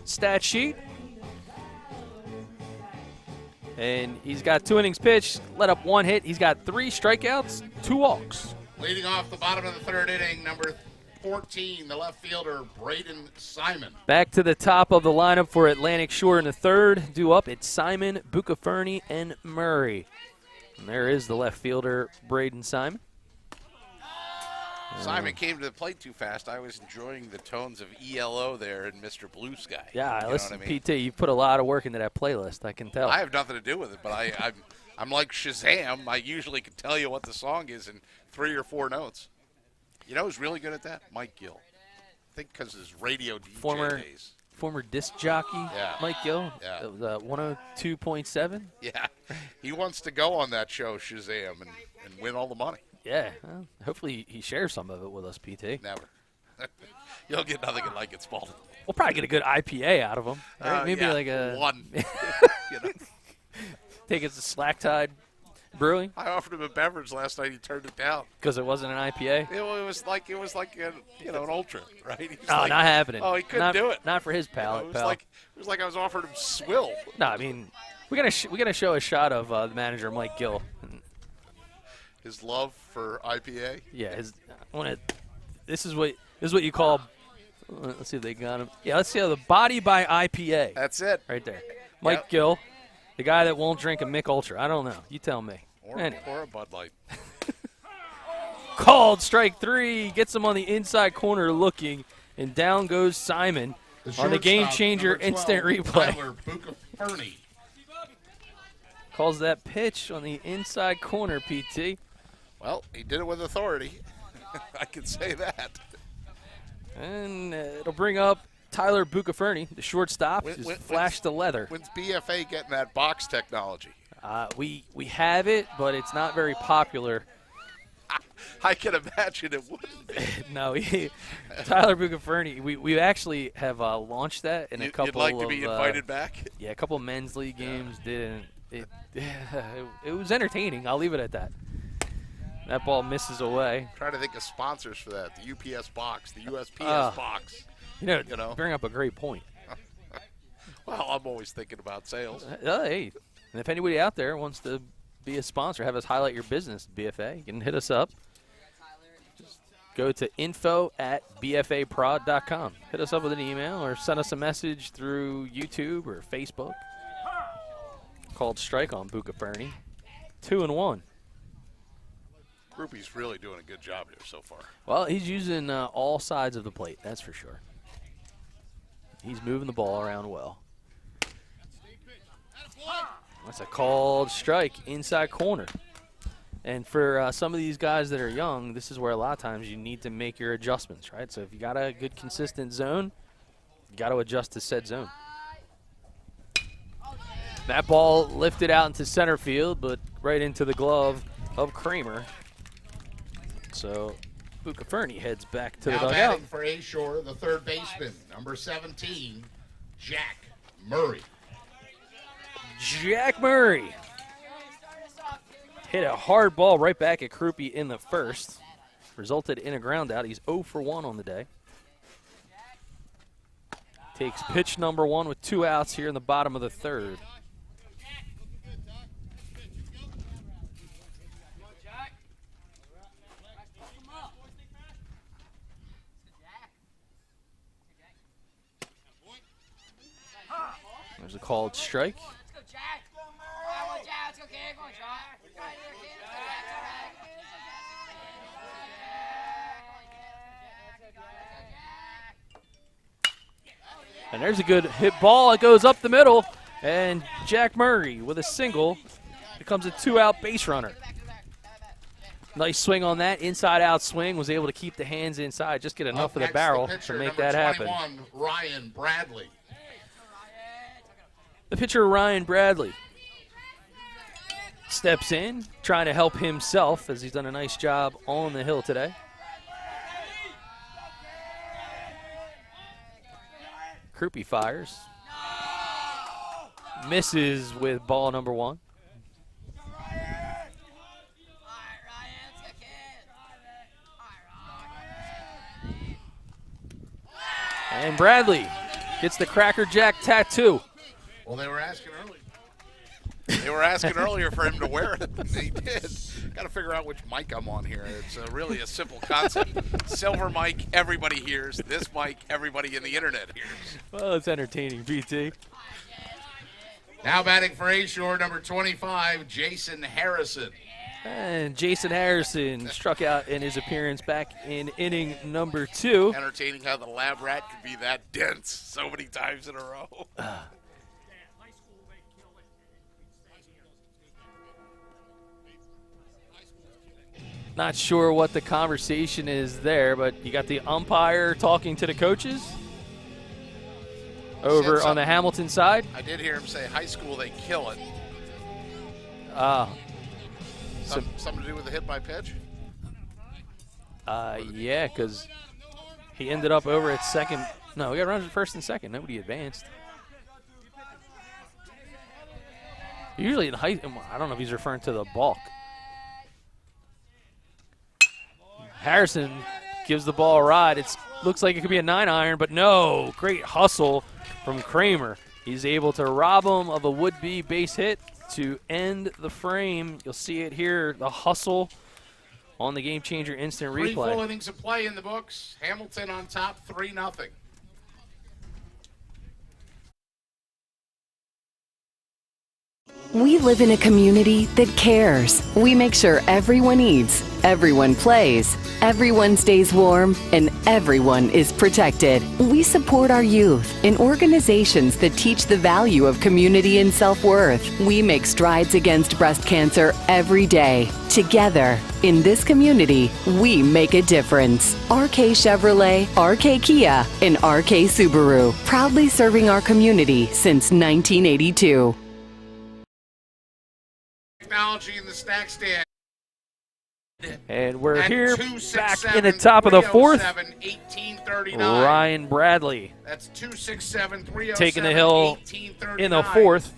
stat sheet. And he's got 2 innings pitched, let up 1 hit. He's got 3 strikeouts, 2 walks. Leading off the bottom of the 3rd inning, number 14, the left fielder, Braden Simon. Back to the top of the lineup for Atlantic Shore in the 3rd. Due up, it's Simon, Buka Fernie, and Murray. And there is the left fielder, Braden Simon. Simon came to the plate too fast. I was enjoying the tones of ELO there in Mr. Blue Sky. Yeah, You know listen, what I mean? PT, you put a lot of work into that playlist, I can tell. I have nothing to do with it, but I'm like Shazam. I usually can tell you what the song is in 3 or 4 notes. You know who's really good at that? Mike Gill. I think because his radio DJ days. Former disc jockey, Yeah. Mike Gill, Yeah. 102.7. Yeah, he wants to go on that show, Shazam, and win all the money. Yeah, well, hopefully he shares some of it with us, PT. Never. You'll get nothing like it, Spalding. We'll probably get a good IPA out of him. Right? Maybe yeah, like a one. You know? take it to Slack Tide Brewing I offered him a beverage last night. He turned it down. because it wasn't an IPA. It was like an ultra, right? He was No, like, not happening. Oh, he couldn't Not- do it. Not for his You know, palate, it pal. was like I was offering him swill. No, I mean we gotta show a shot of the manager Mike Gill. And, His love for IPA. yeah, this is what you call. Let's see if they got him. Yeah, let's see how the body by IPA That's it. right there. Mike Yep. Gill, the guy that won't drink a Mick Ultra. I don't know. You tell me. Anyway. Or a Bud Light. Called strike 3, gets him on the inside corner looking, and down goes Simon on the Game shortstop, Changer number 12, instant replay. Tyler Buka Fernie. Calls that pitch on the inside corner, PT. Well, he did it with authority. I can say that. And it'll bring up Tyler Bucaferni, the shortstop, just flashed the leather. When's BFA getting that box technology? We have it, but it's not very popular. I can imagine it wouldn't be. No, Tyler Bucaferni, we actually have launched that in a couple You'd like of, to be invited back? Yeah, a couple of men's league games didn't. It was entertaining. I'll leave it at that. That ball misses away. I'm trying to think of sponsors for that. The UPS box, the USPS box. You know, bring up a great point. Well, I'm always thinking about sales. Hey, and if anybody out there wants to be a sponsor, have us highlight your business, BFA, you can hit us up. Just go to info@bfaprod.com. Hit us up with an email or send us a message through YouTube or Facebook. Called strike on Bucaferni. 2-1. Groupie's really doing a good job here so far. Well, he's using all sides of the plate, that's for sure. He's moving the ball around well. That's a called strike inside corner. And for some of these guys that are young, this is where a lot of times you need to make your adjustments, right? So if you got a good consistent zone, you got to adjust to said zone. That ball lifted out into center field, but right into the glove of Kramer. So Bucaferni heads back to the Now dugout. batting for A-Shore, the third baseman, number 17, Jack Murray. Jack Murray hit a hard ball right back at Krupe in the first. Resulted in a ground out. He's 0 for 1 on the day. Takes pitch number 1 with 2 outs here in the bottom of the third. There's a called strike. Let's go, Jack. Come on, Jack. Let's go, kid. Come on, Jack. Right here, kid. Let's go, Jack. And there's a good hit ball. It goes up the middle. And Jack Murray with a single becomes a 2-out base runner. Nice swing on that. Inside-out swing. Was able to keep the hands inside. Just get enough of the barrel to make that happen. Ryan Bradley. The pitcher, Ryan Bradley, steps in, trying to help himself as he's done a nice job on the hill today. Krupe fires. Misses with ball number 1. And Bradley gets the Cracker Jack tattoo. Well, they were asking earlier. They were asking earlier for him to wear it, and he did. Got to figure out which mic I'm on here. It's really a simple concept. Silver mic, everybody hears. This mic, everybody in the internet hears. Well, it's entertaining, BT. Now batting for A-Shore, number 25, Jason Harrison. And Jason Harrison struck out in his appearance back in inning number 2. Entertaining how the lab rat could be that dense so many times in a row. Not sure what the conversation is there, but you got the umpire talking to the coaches over on the Hamilton side. I did hear him say high school, they kill it. Something to do with the hit by pitch? Yeah, because he ended up over at second. No, we got runners at first and second. Nobody advanced. Usually in high, I don't know if he's referring to the balk. Harrison gives the ball a ride. It looks like it could be a 9-iron, but no. Great hustle from Kramer. He's able to rob him of a would-be base hit to end the frame. You'll see it here, the hustle on the GameChanger instant replay. 3 full innings of play in the books. Hamilton on top, 3-0. We live in a community that cares. We make sure everyone eats, everyone plays, everyone stays warm, and everyone is protected. We support our youth in organizations that teach the value of community and self-worth. We make strides against breast cancer every day. Together, in this community, we make a difference. RK Chevrolet, RK Kia, and RK Subaru, proudly serving our community since 1982. Technology in the snack stand. And we're At here 267, back in the top of the fourth. 1839. Ryan Bradley That's 267, 307, taking the hill 1839. in the fourth.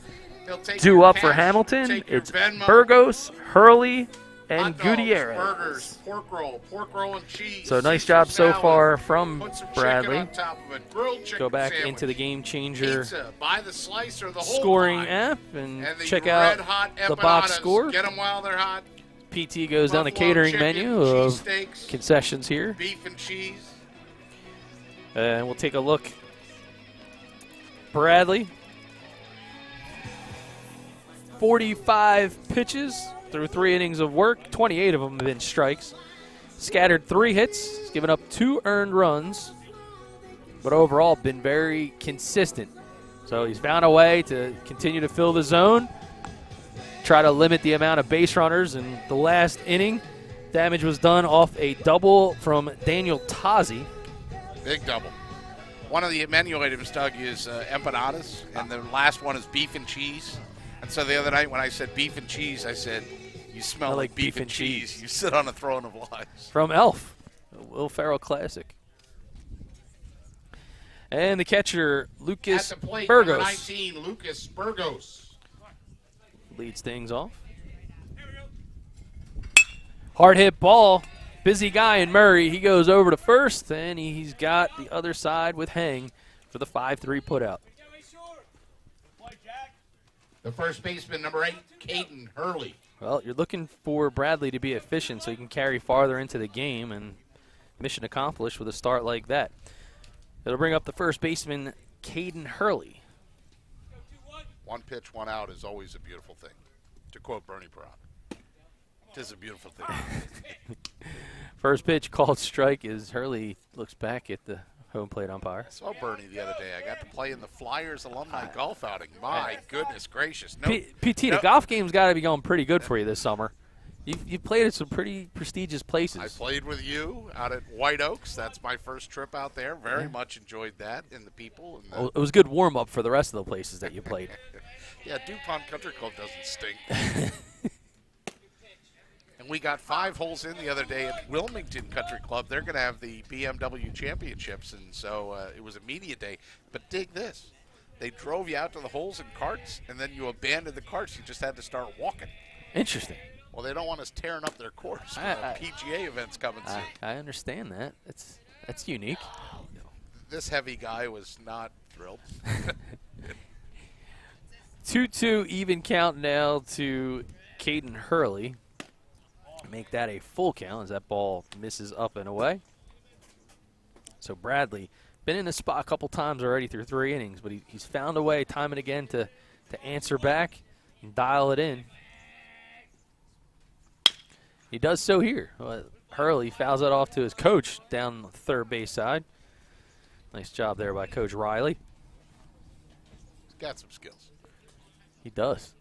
He'll take Due your up for cash, Hamilton, take your it's Venmo, Burgos, Hurley, and hot dogs, Gutierrez. burgers, pork roll and cheese. So nice Caesar job so salad, far from put some Bradley. chicken on top of it, grilled chicken Go back sandwich, into the GameChanger pizza, buy the slice or the whole scoring pie. app and And the check out red-hot the box empanadas. score. Get them while they're hot. PT goes down the Buffalo catering chicken, menu of cheesesteaks, concessions here. beef and cheese. And we'll take a look. Bradley, 45 pitches through 3 innings of work. 28 of them have been strikes. Scattered 3 hits. He's given up 2 earned runs. But overall, been very consistent. So he's found a way to continue to fill the zone. Try to limit the amount of base runners. In the last inning, damage was done off a double from Daniel Tazi. Big double. One of the menu items, Doug, is empanadas, and the last one is beef and cheese. And so the other night when I said beef and cheese, I said, you smell like beef and cheese. You sit on a throne of lies. From Elf, a Will Ferrell classic. And the catcher, Lucas At the plate, Burgos, number 19, Lucas Burgos. leads things off. Hard hit ball. Busy guy in Murray. He goes over to first, and he's got the other side with Hang for the 5-3 putout. The first baseman, number 8, Caden Hurley. Well, you're looking for Bradley to be efficient so he can carry farther into the game, and mission accomplished with a start like that. It'll bring up the first baseman, Caden Hurley. 1 pitch, 1 out is always a beautiful thing. To quote Bernie Brown, it is a beautiful thing. First pitch called strike as Hurley looks back at the home plate umpire. I saw Bernie the other day. I got to play in the Flyers alumni golf outing. My goodness gracious. No, PT, the golf game's got to be going pretty good for you this summer. You've played at some pretty prestigious places. I played with you out at White Oaks. That's my first trip out there. Very much enjoyed that and the people. And Well, it was a good warm-up for the rest of the places that you played. yeah, DuPont Country Club doesn't stink. And we got 5 holes in the other day at Wilmington Country Club. They're going to have the BMW Championships, and so it was a media day. But dig this. They drove you out to the holes in carts, and then you abandoned the carts. You just had to start walking. Interesting. Well, they don't want us tearing up their course. PGA events coming soon. I understand that. That's unique. This heavy guy was not thrilled. 2-2 even count now to Caden Hurley. Make that a full count as that ball misses up and away. So Bradley been in the spot a couple times already through 3 innings, but he's found a way time and again to answer back and dial it in. He does so here. Hurley fouls it off to his coach down the third base side. Nice job there by Coach Riley. He's got some skills. He does.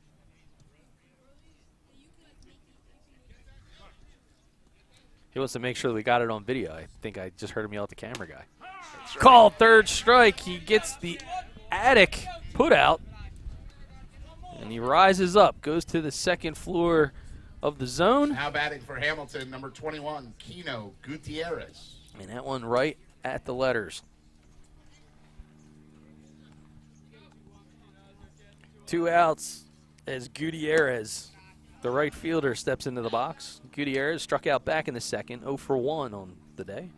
He wants to make sure that we got it on video. I think I just heard him yell at the camera guy. That's right. Called third strike. He gets the attic put out. And he rises up, goes to the second floor of the zone. Now batting for Hamilton, number 21, Kino Gutierrez. And that one right at the letters. 2 outs as Gutierrez, the right fielder, steps into the box. Gutierrez struck out back in the second, 0 for 1 on the day.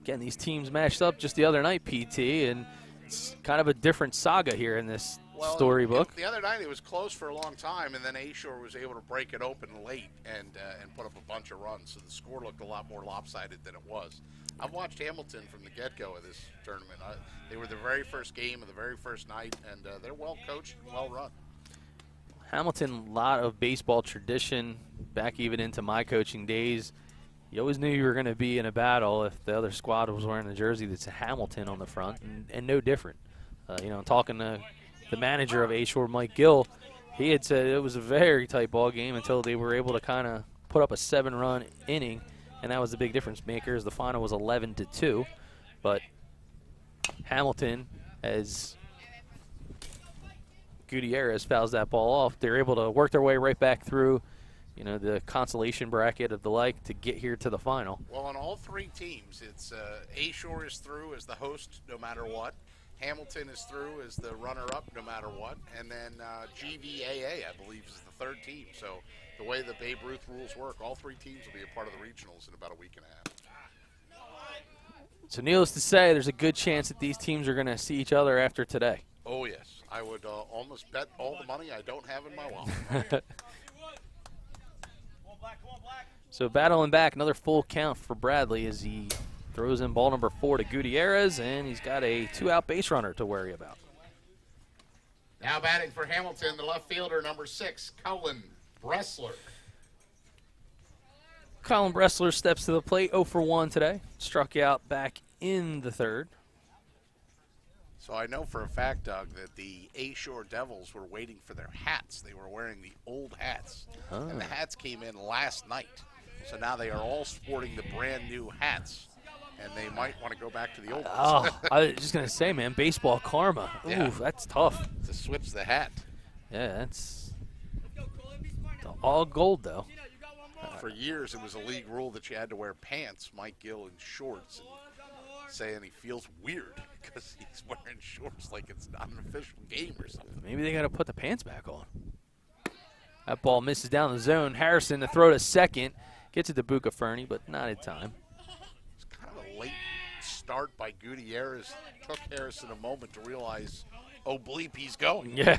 Again, these teams matched up just the other night, PT, and it's kind of a different saga here in this storybook. The other night it was close for a long time, and then Ashore was able to break it open late and put up a bunch of runs. So the score looked a lot more lopsided than it was. I've watched Hamilton from the get-go of this tournament. They were the very first game of the very first night, and they're well coached and well run. Hamilton, a lot of baseball tradition back even into my coaching days. You always knew you were going to be in a battle if the other squad was wearing a jersey that's a Hamilton on the front, and no different. Talking to the manager of Ashore, Mike Gill, he had said it was a very tight ball game until they were able to kind of put up a 7-run inning, and that was the big difference maker. As the final was 11-2, but Hamilton, as Gutierrez fouls that ball off, they're able to work their way right back through, the consolation bracket of the like to get here to the final. Well, on all three teams, it's Ashore is through as the host no matter what. Hamilton is through as the runner-up no matter what. And then GVAA, I believe, is the third team. So the way the Babe Ruth rules work, all three teams will be a part of the regionals in about a week and a half. So needless to say, there's a good chance that these teams are going to see each other after today. Oh, yes. I would almost bet all the money I don't have in my wallet. So battling back, another full count for Bradley as he throws in ball number 4 to Gutierrez, and he's got a 2-out base runner to worry about. Now batting for Hamilton, the left fielder, number 6, Cullen Bressler. Colin Bressler steps to the plate, 0 for 1 today. Struck out back in the third. So I know for a fact, Doug, that the Ashore Devils were waiting for their hats. They were wearing the old hats, and the hats came in last night. So now they are all sporting the brand new hats, and they might want to go back to the old ones. Oh, I was just going to say, man, baseball karma. Ooh, Yeah. that's tough. To switch the hat. Yeah, that's all gold, though. For years, it was a league rule that you had to wear pants, Mike Gill in shorts, and saying he feels weird because he's wearing shorts like it's not an official game or something. Maybe they got to put the pants back on. That ball misses down the zone. Harrison to throw to second. Gets it to Buca Fernie, but not in time. It's kind of a late start by Gutierrez. Took Harrison a moment to realize, oh, bleep, he's going. Yeah.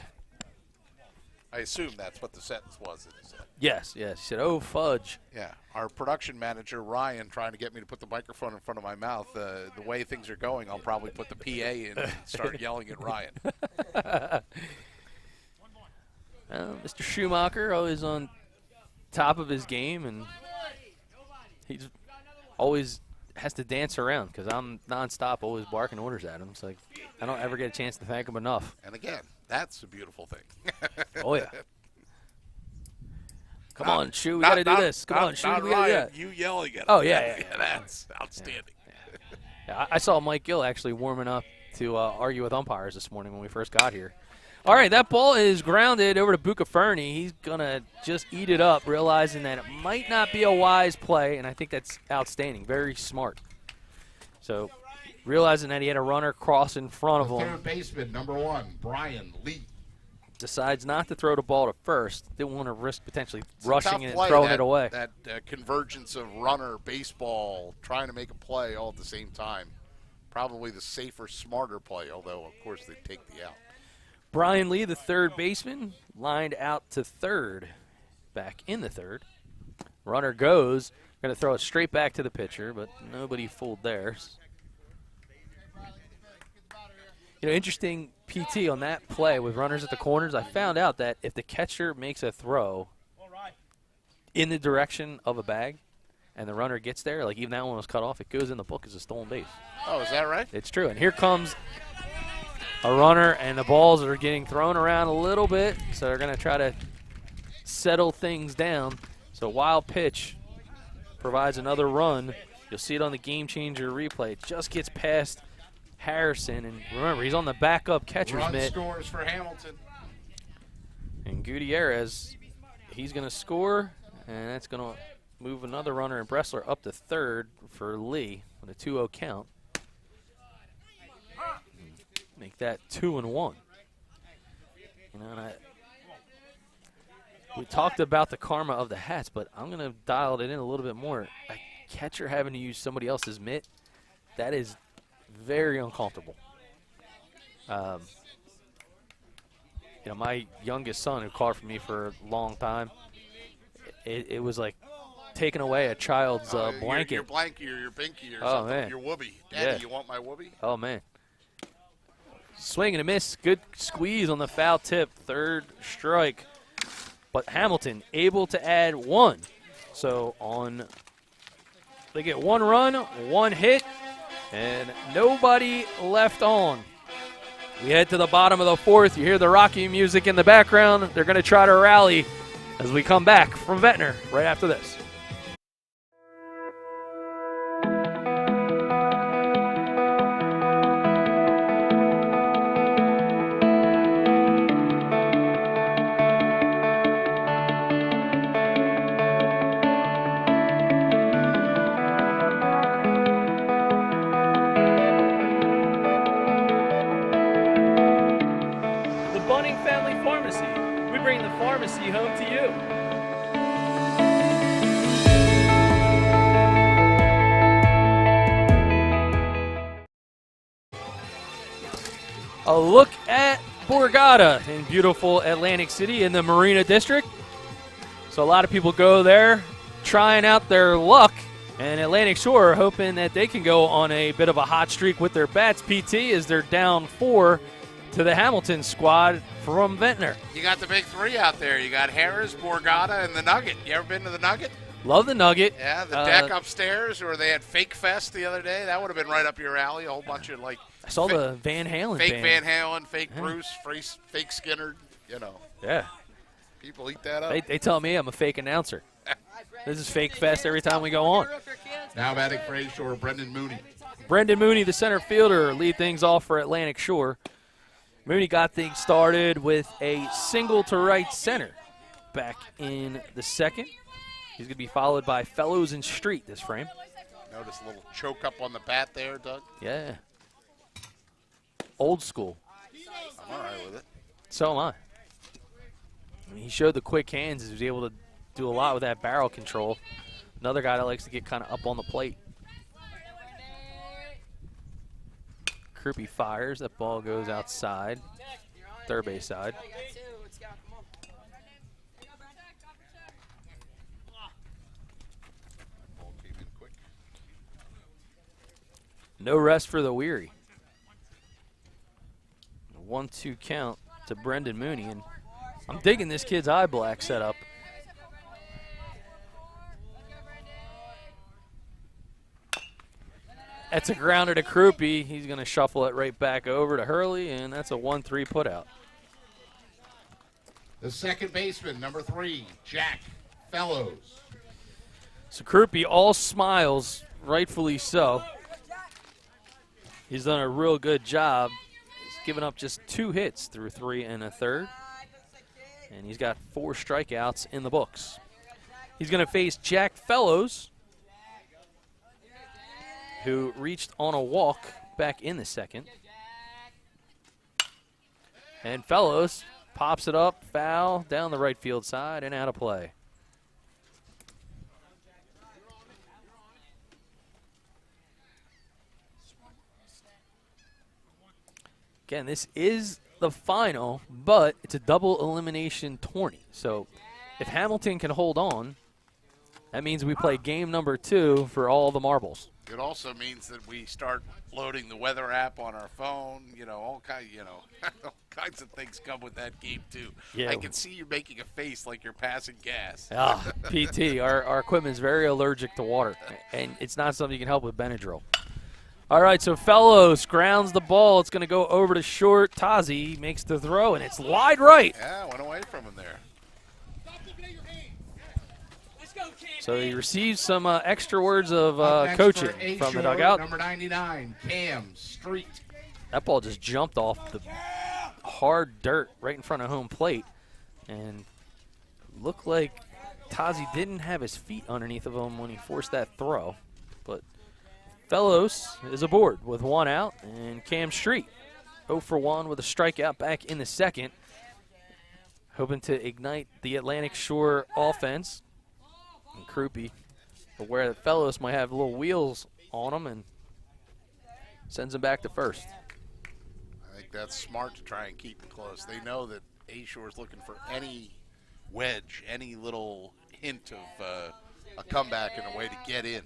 I assume that's what the sentence was that he said. Yes. He said, oh, fudge. Yeah. Our production manager, Ryan, trying to get me to put the microphone in front of my mouth. The way things are going, I'll probably put the PA in and start yelling at Ryan. Mr. Schumacher always on top of his game, and he's always has to dance around because I'm nonstop always barking orders at him. It's like I don't ever get a chance to thank him enough. And again, that's a beautiful thing. Oh, yeah. Come on, Shu, we got to do this. Come on, Shu, we got to do that. You yelling at him. Oh, yeah. That's outstanding. Yeah, I saw Mike Gill actually warming up to argue with umpires this morning when we first got here. All right, that ball is grounded over to Buca Fernie. He's going to just eat it up, realizing that it might not be a wise play, and I think that's outstanding. Very smart. So realizing that he had a runner cross in front of him. Third baseman, number 1, Brian Lee. Decides not to throw the ball to first. Didn't want to risk potentially It's a rushing tough it and play, throwing it away. That convergence of runner, baseball, trying to make a play all at the same time. Probably the safer, smarter play, although, of course, they take the out. Brian Lee, the third baseman, lined out to third, back in the third. Runner goes, going to throw it straight back to the pitcher, but nobody fooled theirs. Interesting PT on that play with runners at the corners. I found out that if the catcher makes a throw in the direction of a bag and the runner gets there, like even that one was cut off, it goes in the book as a stolen base. Oh, is that right? It's true. And here comes a runner, and the balls are getting thrown around a little bit, so they're going to try to settle things down. So wild pitch provides another run. You'll see it on the GameChanger replay. It just gets past Harrison, and remember, he's on the backup catcher's Run mitt. scores for Hamilton. And Gutierrez, he's going to score, and that's going to move another runner and Bressler up to third for Lee with a 2-0 count. Make that 2-1. We talked about the karma of the hats, but I'm going to dial it in a little bit more. A catcher having to use somebody else's mitt, that is very uncomfortable. you know, my youngest son who caught for me for a long time, it was like taking away a child's blanket. Your blankie or your binky or Oh, something. man. Your whoopee. Daddy, Yeah. you want my whoopee? Oh, man. Swing and a miss. Good squeeze on the foul tip. Third strike. But Hamilton able to add 1. So they get 1 run, 1 hit, and nobody left on. We head to the bottom of the 4th. You hear the Rocky music in the background. They're going to try to rally as we come back from Ventnor right after this. Bring the pharmacy home to you. A look at Borgata in beautiful Atlantic City in the Marina District. So a lot of people go there trying out their luck, and Atlantic Shore hoping that they can go on a bit of a hot streak with their bats. PT as they're down 4 to the Hamilton squad from Ventnor. You got the big 3 out there. You got Harris, Borgata, and the Nugget. You ever been to the Nugget? Love the Nugget. Yeah, the deck upstairs, or they had Fake Fest the other day. That would have been right up your alley. A whole bunch of, like, I saw the Van Halen fake band. Van Halen, fake Bruce, fake Skinner, you know. Yeah. People eat that up. They tell me I'm a fake announcer. This is Fake Fest every time we go on. Now batting for A Shore, Brendan Mooney. Brendan Mooney, the center fielder, lead things off for Atlantic Shore. Mooney got things started with a single to right center back in the 2nd. He's going to be followed by Fellows and Street this frame. Notice a little choke up on the bat there, Doug. Yeah. Old school. I'm all right with it. So am I. I mean, he showed the quick hands. He was able to do a lot with that barrel control. Another guy that likes to get kind of up on the plate. Krupe fires. That ball goes outside. Third base side. Ball came in quick. No rest for the weary. 1-2 count to Brendan Mooney. And I'm digging this kid's eye black setup. That's a grounder to Krupe. He's going to shuffle it right back over to Hurley, and that's a 1-3 putout. The second baseman, number 3, Jack Fellows. So Krupe all smiles, rightfully so. He's done a real good job. He's given up just 2 hits through 3 1/3. And he's got 4 strikeouts in the books. He's going to face Jack Fellows, who reached on a walk back in the 2nd. And Fellows pops it up, foul, down the right field side, and out of play. Again, this is the final, but it's a double elimination tourney. So if Hamilton can hold on, that means we play game number 2 for all the marbles. It also means that we start loading the weather app on our phone. You know, all kinds of things come with that game too. Yeah. I can see you making a face like you're passing gas. Ah, PT, our equipment is very allergic to water, and it's not something you can help with Benadryl. All right, so Fellows grounds the ball. It's going to go over to short. Tazi makes the throw, and it's wide right. Yeah, went away from him there. So he receives some extra words of Next coaching for A from the Shore, dugout. Number 99, Cam Street. That ball just jumped off the hard dirt right in front of home plate, and looked like Tazi didn't have his feet underneath of him when he forced that throw. But Fellows is aboard with 1 out, and Cam Street 0 for 1 with a strikeout back in the 2nd, hoping to ignite the Atlantic Shore offense. And Krupe, aware that Fellows might have little wheels on him, and sends him back to first. I think that's smart to try and keep him close. They know that A-Shore's looking for any wedge, any little hint of a comeback and a way to get in.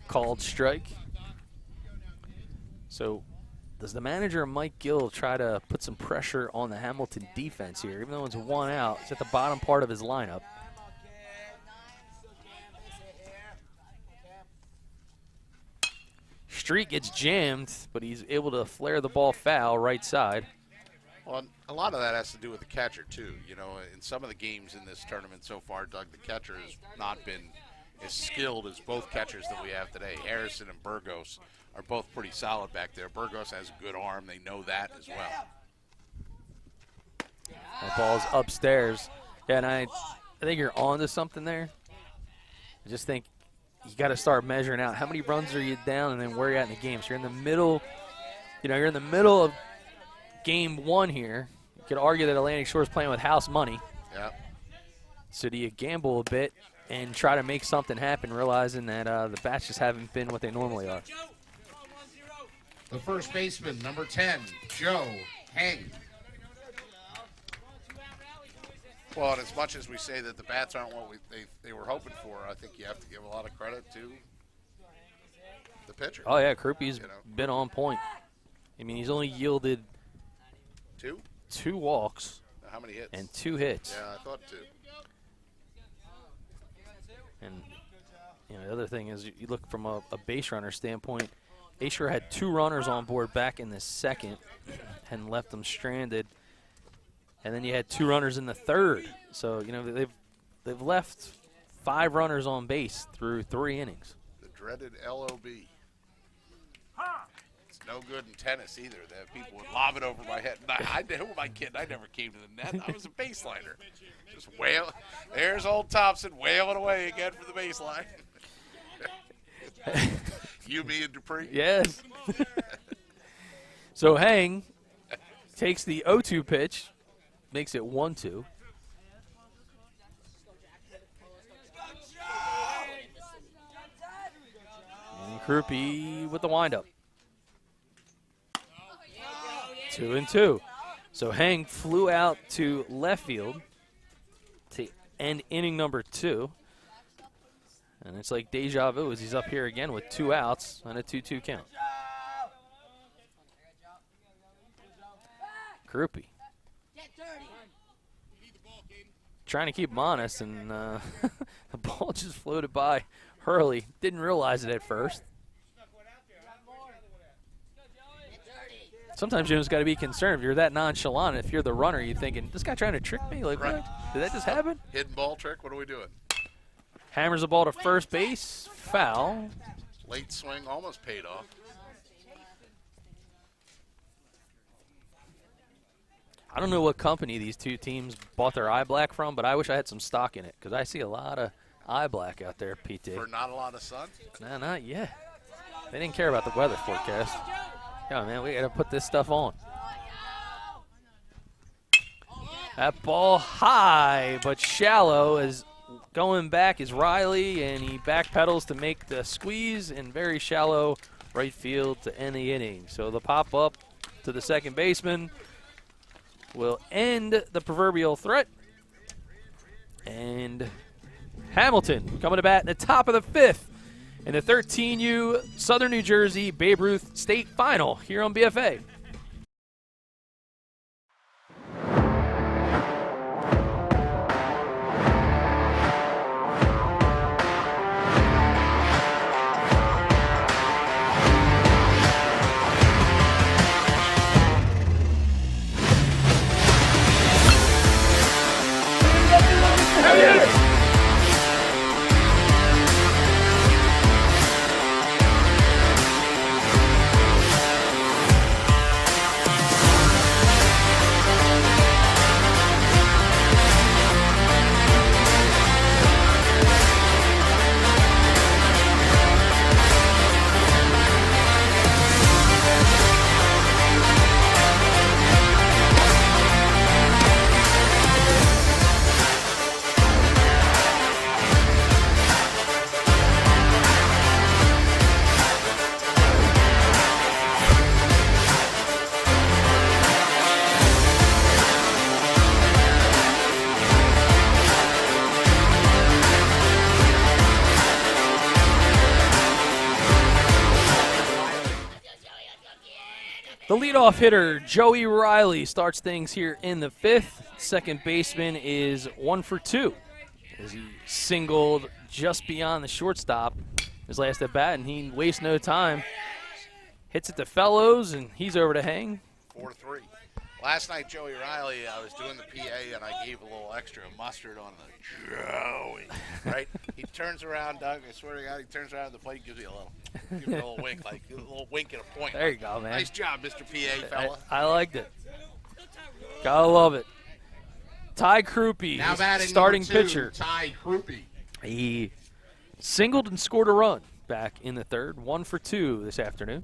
Called strike. So does the manager, Mike Gill, try to put some pressure on the Hamilton defense here? Even though it's 1 out, it's at the bottom part of his lineup. Street gets jammed, but he's able to flare the ball foul right side. Well, a lot of that has to do with the catcher, too. You know, in some of the games in this tournament so far, Doug, the catcher has not been as skilled as both catchers that we have today. Harrison and Burgos are both pretty solid back there. Burgos has a good arm. They know that as well. That ball's upstairs. Yeah, and I think you're on to something there. I just think you got to start measuring out how many runs are you down and then where you're at in the game. So you're in the middle, you're in the middle of game 1 here. You could argue that Atlantic Shore is playing with house money. Yeah. So do you gamble a bit and try to make something happen, realizing that the bats just haven't been what they normally are? The first baseman, number 10, Joe Heng. Well, and as much as we say that the bats aren't what they were hoping for, I think you have to give a lot of credit to the pitcher. Oh, yeah, Krupe's been on point. I mean, he's only yielded two walks. How many hits? And 2 hits. Yeah, I thought 2. And, the other thing is you look from a base runner standpoint, A-Shore had 2 runners on board back in the second and left them stranded. And then you had 2 runners in the third. So, they've left 5 runners on base through 3 innings. The dreaded LOB. It's no good in tennis either. That people would lob it over my head. Who am I kidding? I never came to the net. I was a baseliner. Just wail. There's old Thompson wailing away again for the baseline. You, me, and Dupree? Yes. So Heng takes the 0-2 pitch, makes it 1-2. And Krupe with the windup. 2-2. So Heng flew out to left field to end inning number 2. And it's like deja vu as he's up here again with 2 outs on a 2-2 count. Krupe trying to keep him honest, and the ball just floated by Hurley. Didn't realize it at first. Sometimes you just got to be concerned if you're that nonchalant. If you're the runner, you're thinking, this guy trying to trick me? Like, right. What? Did that just happen? Hidden ball trick? What are we doing? Hammers the ball to first base. Foul. Late swing almost paid off. I don't know what company these 2 teams bought their eye black from, but I wish I had some stock in it because I see a lot of eye black out there, PT. For not a lot of sun? Nah, not yet. They didn't care about the weather forecast. Yeah, man, we got to put this stuff on. That ball high but shallow is going back is Riley, and he backpedals to make the squeeze in very shallow right field to end the inning. So the pop-up to the second baseman will end the proverbial threat. And Hamilton coming to bat in the top of the 5th in the 13U Southern New Jersey Babe Ruth State Final here on BFA. leadoff hitter, Joey Riley, starts things here in the 5th. Second baseman is 1 for 2 as he singled just beyond the shortstop his last at bat, and he wastes no time. Hits it to Fellows, and he's over to hang. 4-3. Last night, Joey Riley, I was doing the PA, and I gave a little extra mustard on the Joey, right? He turns around, Doug, I swear to God, he turns around the plate, gives you a little wink, like a little wink and a point. There you go, man. Nice job, Mr. PA, fella. I liked it. Gotta love it. Ty Krupe, Now batting starting number 2, pitcher. Ty Krupe. He singled and scored a run back in the 3rd. 1 for 2 this afternoon.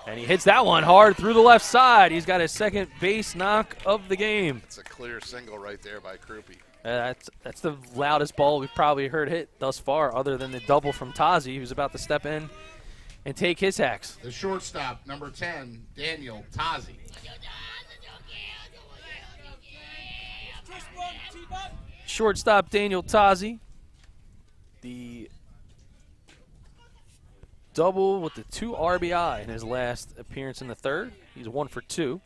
And he hits that one hard through the left side. He's got his second base knock of the game. It's a clear single right there by Krupe. That's the loudest ball we've probably heard hit thus far, other than the double from Tazi, who's about to step in and take his hacks. The shortstop, number 10, Daniel Tazi. Shortstop Daniel Tazi. The double with the 2 RBI in his last appearance in the 3rd. He's 1 for 2.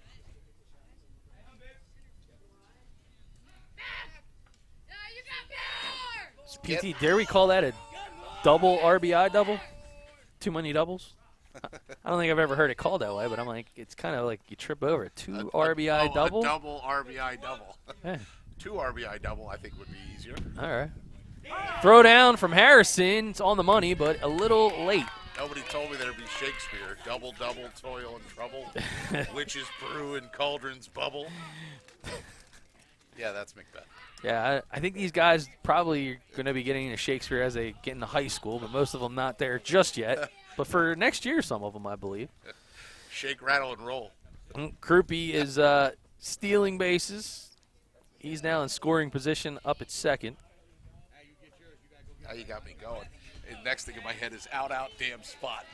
PT, dare we call that a double RBI double? Too many doubles? I don't think I've ever heard it called that way, but I'm like, it's kind of like you trip over it. 2 RBI double? A double RBI double. Yeah. 2 RBI double, I think, would be easier. All right. Throw down from Harrison. It's on the money, but a little late. Nobody told me there'd be Shakespeare. Double, double, toil and trouble. Witches brew and cauldrons bubble. Yeah, that's Macbeth. Yeah, I think these guys probably are going to be getting into Shakespeare as they get into high school, but most of them not there just yet. But for next year, some of them, I believe. Shake, rattle, and roll. Krupe is stealing bases. He's now in scoring position up at second. Now you got me going. And next thing in my head is out, damn spot.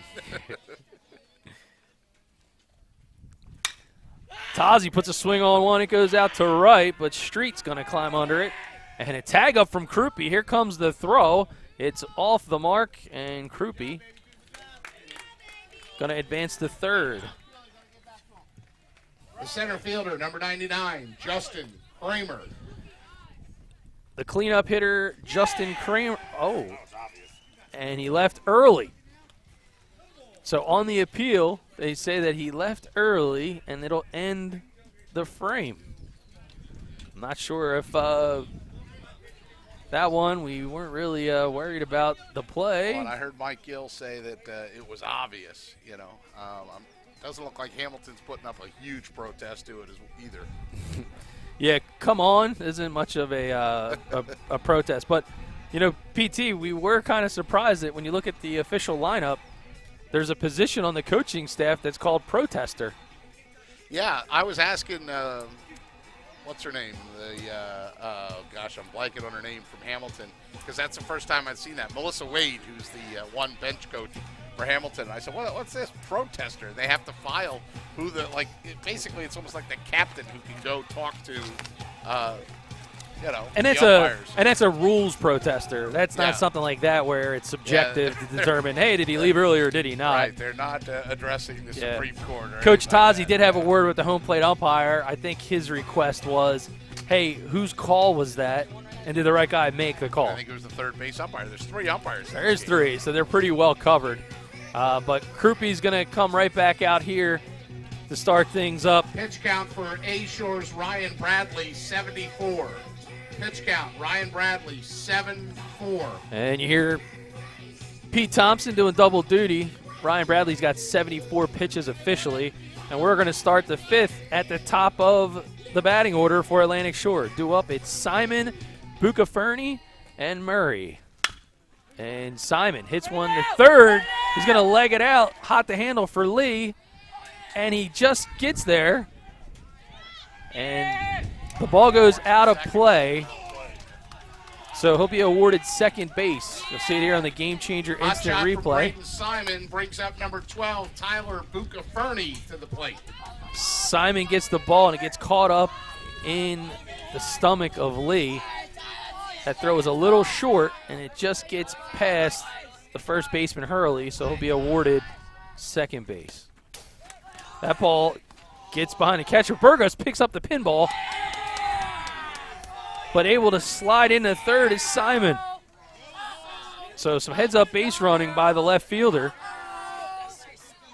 Tazi puts a swing on one. It goes out to right, but Street's going to climb under it. And a tag up from Krupe. Here comes the throw. It's off the mark, and Krupe going to advance to 3rd. The center fielder, number 99, Justin Kramer. The cleanup hitter, Justin Kramer. Oh, and he left early. So on the appeal, they say that he left early, and it'll end the frame. I'm not sure if that one, we weren't really worried about the play. Well, I heard Mike Gill say that it was obvious, you know. Doesn't look like Hamilton's putting up a huge protest to it either. Yeah, come on, isn't much of a protest. But, you know, PT, we were kind of surprised that when you look at the official lineup, there's a position on the coaching staff that's called protester. Yeah, I was asking, what's her name? Gosh, I'm blanking on her name from Hamilton, because that's the first time I've seen that. Melissa Wade, who's the one bench coach for Hamilton. I said, what's this? Protester. They have to file who the, like, basically it's almost like the captain who can go talk to, you know, and the that's umpires. a rules protester. That's not something like that where it's subjective to determine, hey, did he leave early or did he not? Right, they're not addressing the Supreme Court. Or Coach anything like Tazi that. did have a word with the home plate umpire. I think his request was, hey, whose call was that? And did the right guy make the call? I think it was the third base umpire. There's 3 umpires. There is 3, so they're pretty well covered. But Krupe's going to come right back out here to start things up. Pitch count for A Shore's Ryan Bradley, 74. Pitch count, Ryan Bradley, 7-4. And you hear Pete Thompson doing double duty. Ryan Bradley's got 74 pitches officially. And we're going to start the 5th at the top of the batting order for Atlantic Shore. Due up, it's Simon, Bucaferni, and Murray. And Simon hits one to 3rd. He's going to leg it out. Hot to handle for Lee. And he just gets there. And the ball goes out of play. So he'll be awarded second base. You'll see it here on the GameChanger Hot instant shot from replay. Brayton Simon brings up number 12, Tyler Bucaferni, to the plate. Simon gets the ball, and it gets caught up in the stomach of Lee. That throw was a little short, and it just gets past the first baseman, Hurley, so he'll be awarded second base. That ball gets behind the catcher. Burgos picks up the pinball, but able to slide into third is Simon. So some heads-up base running by the left fielder.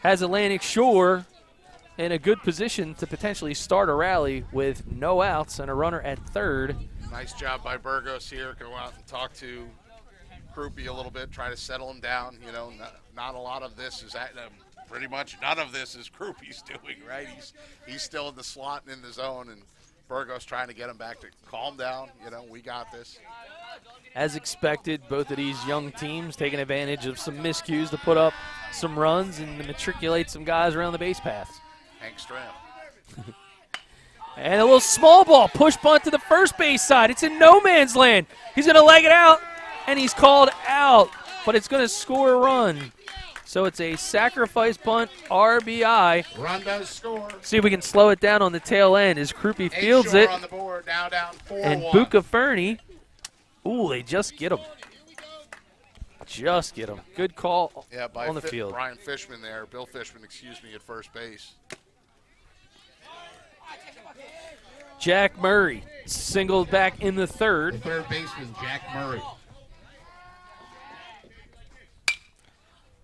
Has Atlantic Shore in a good position to potentially start a rally with no outs and a runner at third. Nice job by Burgos here. Go out and talk to Krupe a little bit, try to settle him down. You know, not a lot of this is pretty much none of this is Krupe's doing, right? He's still in the slot and in the zone, and Burgos trying to get him back to calm down. You know, we got this. As expected, both of these young teams taking advantage of some miscues to put up some runs and to matriculate some guys around the base paths. Hank Stram. And a little small ball, push bunt to the first base side. It's in no man's land. He's going to leg it out, and he's called out, but it's going to score a run. So it's a sacrifice bunt, RBI. Run does score. See if we can slow it down on the tail end as Krupe fields it. On the board, now down 4-1. And Buca Fernie, ooh, they just get him. Just get him. Good call on the field. Brian Fishman there, Bill Fishman, excuse me, at first base. Jack Murray singled back in the third. The third baseman, Jack Murray.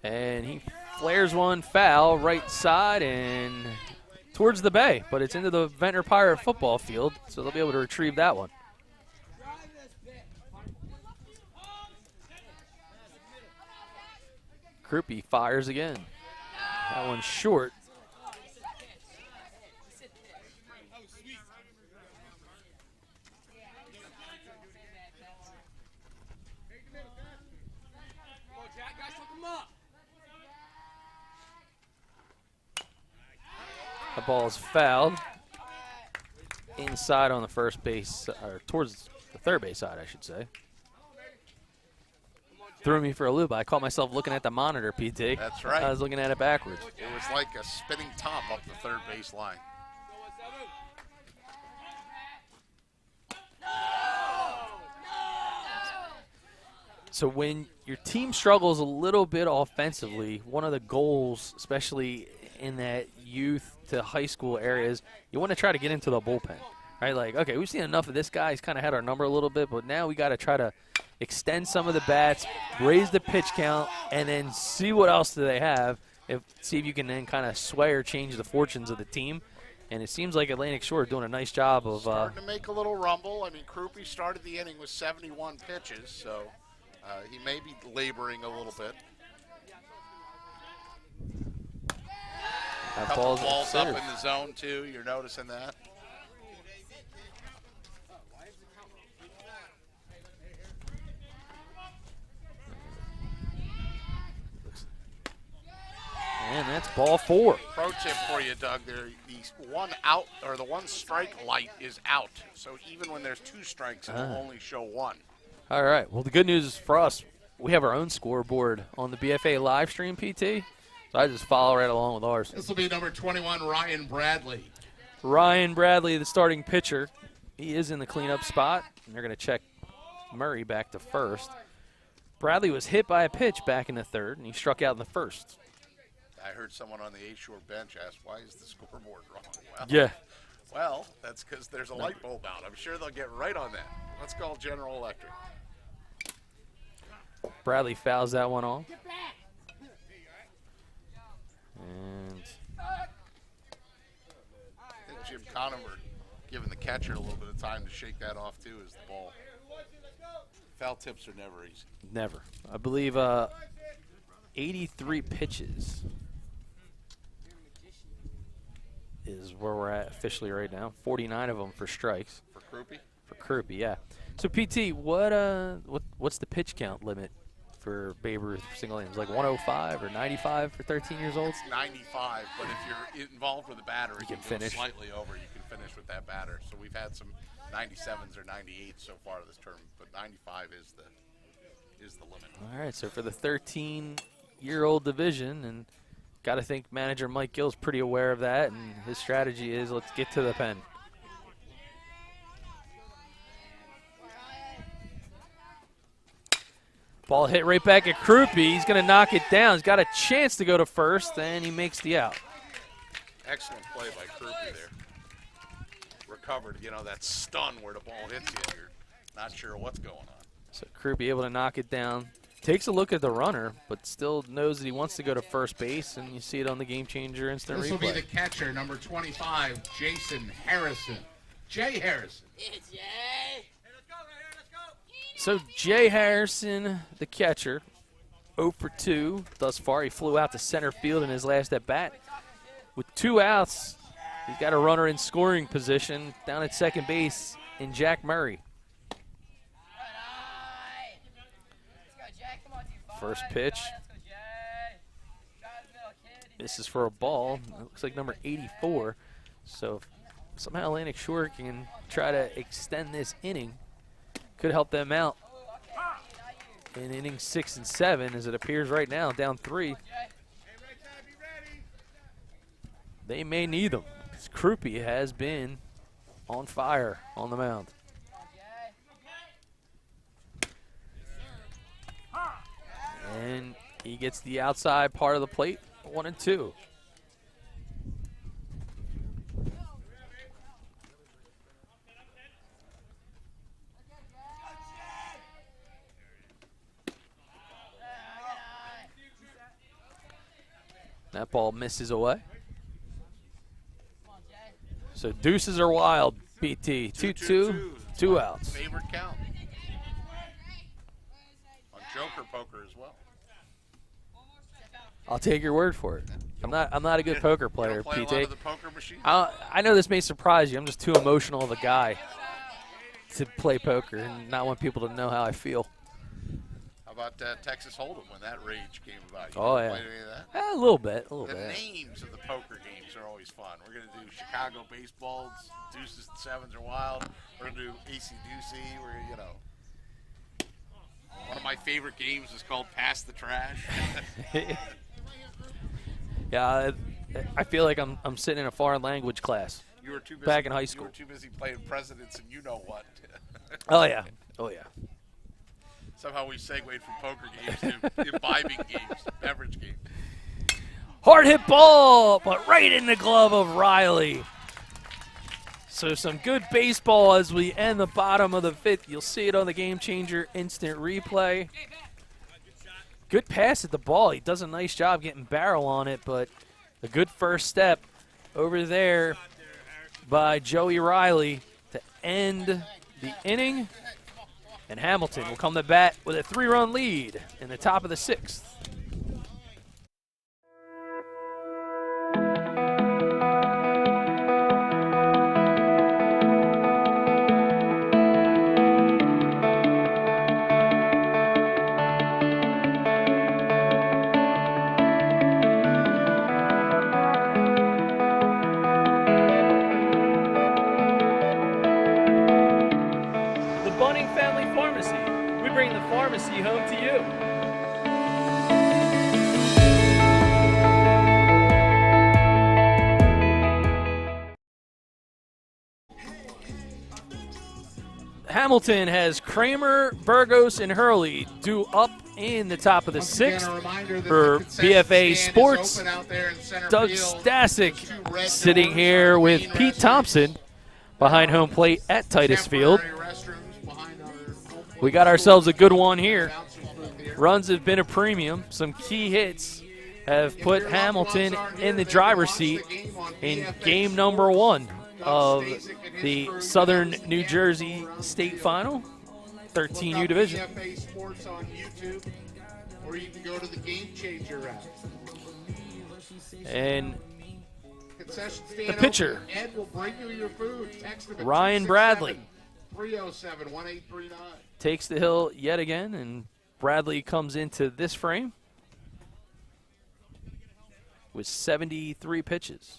And he flares one foul right side and towards the bay, but it's into the Ventnor Pirate football field, so they'll be able to retrieve that one. Krupe fires again. That one's short. The ball is fouled inside on the first base, or towards the third base side, I should say. Threw me for a loop. I caught myself looking at the monitor, PT. That's right. I was looking at it backwards. It was like a spinning top up the third base line. So when your team struggles a little bit offensively, one of the goals, especially in that youth to high school areas, you want to try to get into the bullpen, right? Like, okay, we've seen enough of this guy. He's kind of had our number a little bit, but now we got to try to extend some of the bats, raise the pitch count, and then see what else do they have. See if you can then kind of sway or change the fortunes of the team. And it seems like Atlantic Shore doing a nice job of starting to make a little rumble. I mean, Krupe started the inning with 71 pitches, so he may be laboring a little bit. that Couple ball's balls up in the zone too. You're noticing that. And that's ball 4. Pro tip for you, Doug. The one out or the one strike light is out. So even when there's 2 strikes, it will only show 1. All right. Well, the good news is for us, we have our own scoreboard on the BFA live stream, PT. So I just follow right along with ours. This will be number 21, Ryan Bradley. Ryan Bradley, the starting pitcher. He is in the cleanup spot, and they're going to check Murray back to first. Bradley was hit by a pitch back in the third, and he struck out in the first. I heard someone on the A-Shore bench ask, why is the scoreboard wrong? Well, Yeah. Well, that's because there's a light bulb out. I'm sure they'll get right on that. Let's call General Electric. Bradley fouls that one off. And I think Jim Conover giving the catcher a little bit of time to shake that off, too, as the ball. Foul tips are never easy. never. I believe 83 pitches is where we're at officially right now. 49 of them for strikes. For Krupe? For Krupe, yeah. So, PT, what's the pitch count limit for Babe Ruth for single innings? Like 105 or 95 for 13 years old? It's 95, but if you're involved with a batter, you can go finish. Slightly over, you can finish with that batter. So we've had some 97s or 98s so far this term, but 95 is the limit. All right, so for the 13-year-old division, and got to think manager Mike Gill's pretty aware of that, and his strategy is let's get to the pen. Ball hit right back at Krupe. He's going to knock it down. He's got a chance to go to first, and he makes the out. Excellent play by Krupe there. Recovered, that stun where the ball hits you and you're not sure what's going on. So Krupe able to knock it down. Takes a look at the runner, but still knows that he wants to go to first base, and you see it on the Game Changer instant replay. This will be the catcher, number 25, Jason Harrison. Jay Harrison. It's Jay. So Jay Harrison, the catcher, 0 for 2 thus far. He flew out to center field in his last at-bat. With 2 outs, he's got a runner in scoring position down at second base in Jack Murray. First pitch. This is for a ball. It looks like number 84. So if somehow Atlantic Shore can try to extend this inning, could help them out in innings 6 and 7, as it appears right now, down 3. They may need them, because Krupe has been on fire on the mound. And he gets the outside part of the plate, 1 and 2. That ball misses away. So deuces are wild, BT. 2-2, 2 outs. Favorite count. On Joker poker as well. I'll take your word for it. I'm not a good poker player, You don't play PT. a lot of the poker machine? I know this may surprise you. I'm just too emotional of a guy to play poker and not want people to know how I feel. How about Texas Hold'em when that rage came about? You Oh, ever yeah. played any of that? A little bit, The names of the poker games are always fun. We're going to do Chicago baseballs, deuces and sevens are wild. We're going to do AC-Deucey, where, one of my favorite games is called Pass the Trash. Yeah, I feel like I'm sitting in a foreign language class. You were too busy, Back in high school. You were too busy playing presidents and you know what. Oh, yeah. Oh, yeah. Somehow we segued from poker games to imbibing games, beverage games. Hard hit ball, but right in the glove of Riley. So some good baseball as we end the bottom of the 5th. You'll see it on the Game Changer instant replay. Good pass at the ball. He does a nice job getting barrel on it, but a good first step over there by Joey Riley to end the inning. And Hamilton will come to bat with a 3-run lead in the top of the 6th. Pharmacy home to you. Hamilton has Kramer, Burgos, and Hurley due up in the top of the 6th. For BFA Sports, Doug Stasic sitting here with Pete Thompson behind home plate at Titus Field. We got ourselves a good one here. Runs have been a premium. Some key hits have put Hamilton in the driver's seat in game number 1 of the Southern New Jersey State Final, 13U Division. BFA Sports on YouTube, or you can go to the GameChanger app. And Concession the stand pitcher, open. Ed will bring you your food. Text him at Ryan Bradley, 307-1839. takes the hill yet again, and Bradley comes into this frame with 73 pitches.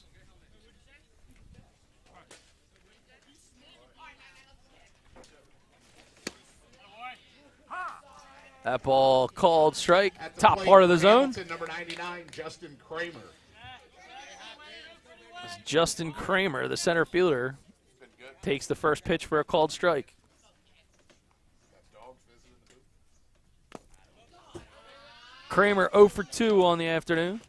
That ball called strike, top plate part of the for zone. Hamilton, number 99, Justin Kramer. As Justin Kramer, the center fielder, takes the first pitch for a called strike. Kramer 0 for 2 on the afternoon.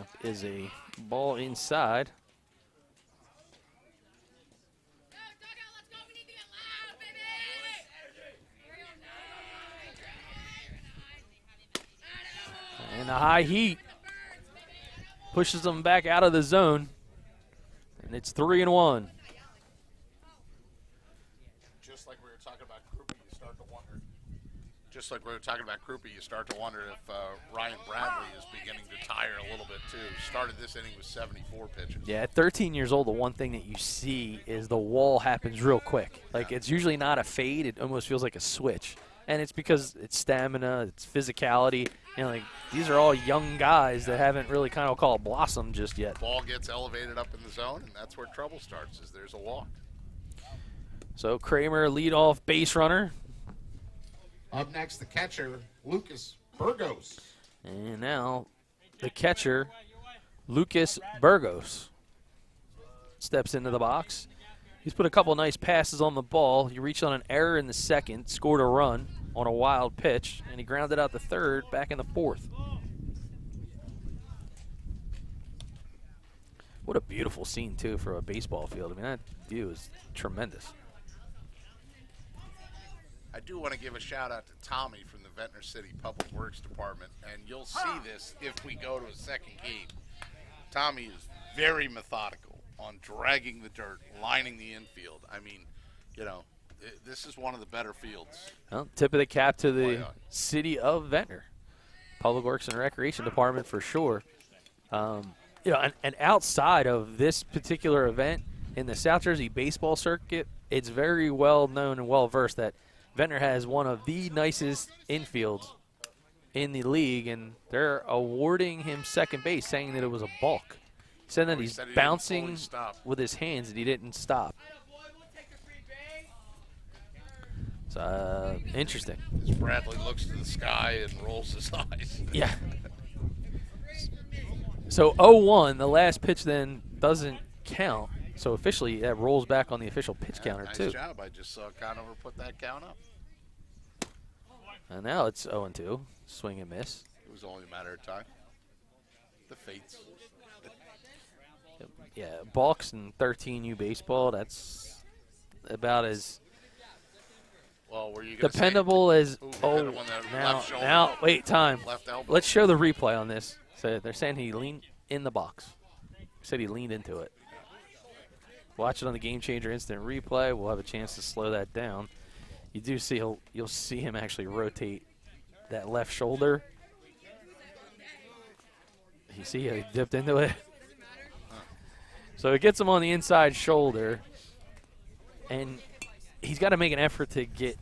Up is a ball inside. And the high heat pushes them back out of the zone. And it's 3-1. Just like we were talking about Krupe, you start to wonder. Just like we were talking about Krupe, you start to wonder if Ryan Bradley is beginning to tire a little bit too. Started this inning with 74 pitches. Yeah, at 13 years old, the one thing that you see is the wall happens real quick. Like, it's usually not a fade. It almost feels like a switch. And it's because it's stamina, it's physicality. You know, like, these are all young guys that haven't really kind of call it blossom just yet. Ball gets elevated up in the zone, and that's where trouble starts, is there's a walk. So Kramer, leadoff base runner. Up next, the catcher, Lucas Burgos. And now the catcher, Lucas Burgos, steps into the box. He's put a couple nice passes on the ball. He reached on an error in the second, scored a run on a wild pitch, and he grounded out the third back in the fourth. What a beautiful scene, too, for a baseball field. I mean, that view is tremendous. I do want to give a shout out to Tommy from the Ventnor City Public Works Department, and you'll see this if we go to a second game. Tommy is very methodical on dragging the dirt, lining the infield. I mean, you know, this is one of the better fields. Well, tip of the cap to the city of Ventnor. Public Works and Recreation Department for sure. You know, and outside of this particular event in the South Jersey baseball circuit, it's very well known and well versed that Ventnor has one of the nicest infields in the league, and they're awarding him second base, saying that it was a balk. He said that he's bouncing with his hands and he didn't stop. It's interesting. As Bradley looks to the sky and rolls his eyes. Yeah. So 0-1, the last pitch then doesn't count. So officially, that rolls back on the official pitch counter, nice too. Nice job. I just saw Conover put that count up. And now it's 0-2. Swing and miss. It was only a matter of time. The fates. Yeah, balks in 13U baseball, that's about as dependable as now wait, time. Let's show the replay on this. So they're saying he leaned in the box. Said he leaned into it. Watch it on the GameChanger instant replay. We'll have a chance to slow that down. You do see you'll see him actually rotate that left shoulder. You see how he dipped into it? So it gets him on the inside shoulder, and he's got to make an effort to get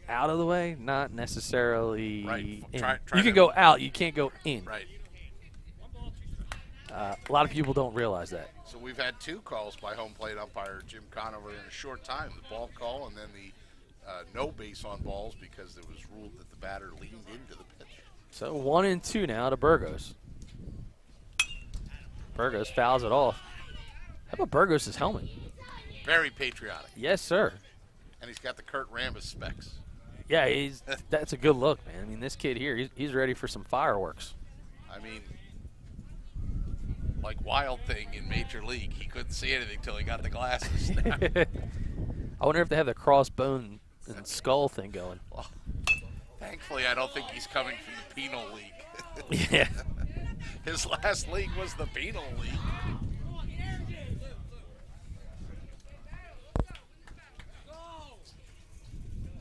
out of the way, not necessarily in. You can go out, you can't go in. Right. A lot of people don't realize that. So we've had two calls by home plate umpire Jim Conover in a short time. The ball call and then the no base on balls because it was ruled that the batter leaned into the pitch. So 1-2 now to Burgos. Burgos fouls it off. How about Burgos' helmet? Very patriotic. Yes, sir. And he's got the Kurt Rambis specs. Yeah, that's a good look, man. I mean, this kid here, he's ready for some fireworks. I mean, like Wild Thing in Major League, he couldn't see anything till he got the glasses. I wonder if they have the crossbone and skull thing going. Well, thankfully, I don't think he's coming from the penal league. Yeah. His last league was the penal league.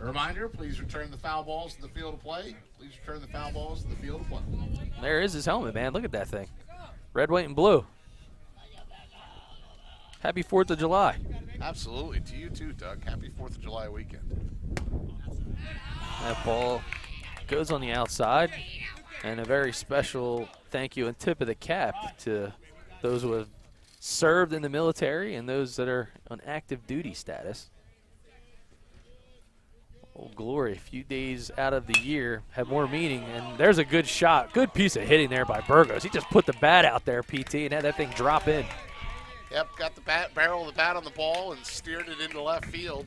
A reminder, please return the foul balls to the field of play. Please return the foul balls to the field of play. There is his helmet, man. Look at that thing. Red, white, and blue. Happy 4th of July. Absolutely. To you too, Doug. Happy 4th of July weekend. That ball goes on the outside. And a very special thank you and tip of the cap to those who have served in the military and those that are on active duty status. Old Glory, a few days out of the year, have more meaning. And there's a good shot. Good piece of hitting there by Burgos. He just put the bat out there, PT, and had that thing drop in. Yep, got the barrel of the bat on the ball and steered it into left field.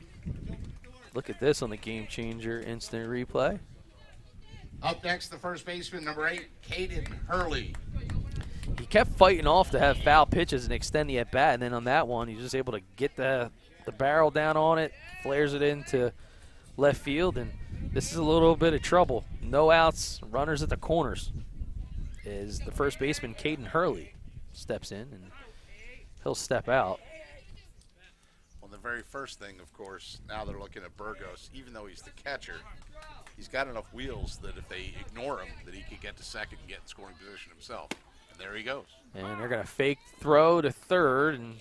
Look at this on the GameChanger instant replay. Up next, the first baseman, number 8, Caden Hurley. kept fighting off to have foul pitches and extend the at-bat, and then on that one, he's just able to get the barrel down on it, flares it into left field, and this is a little bit of trouble. No outs, runners at the corners. Is the first baseman, Caden Hurley, steps in, and he'll step out. Well, the very first thing, of course, now they're looking at Burgos. Even though he's the catcher, he's got enough wheels that if they ignore him, that he could get to second and get in scoring position himself. And there he goes. And they're going to fake throw to third, and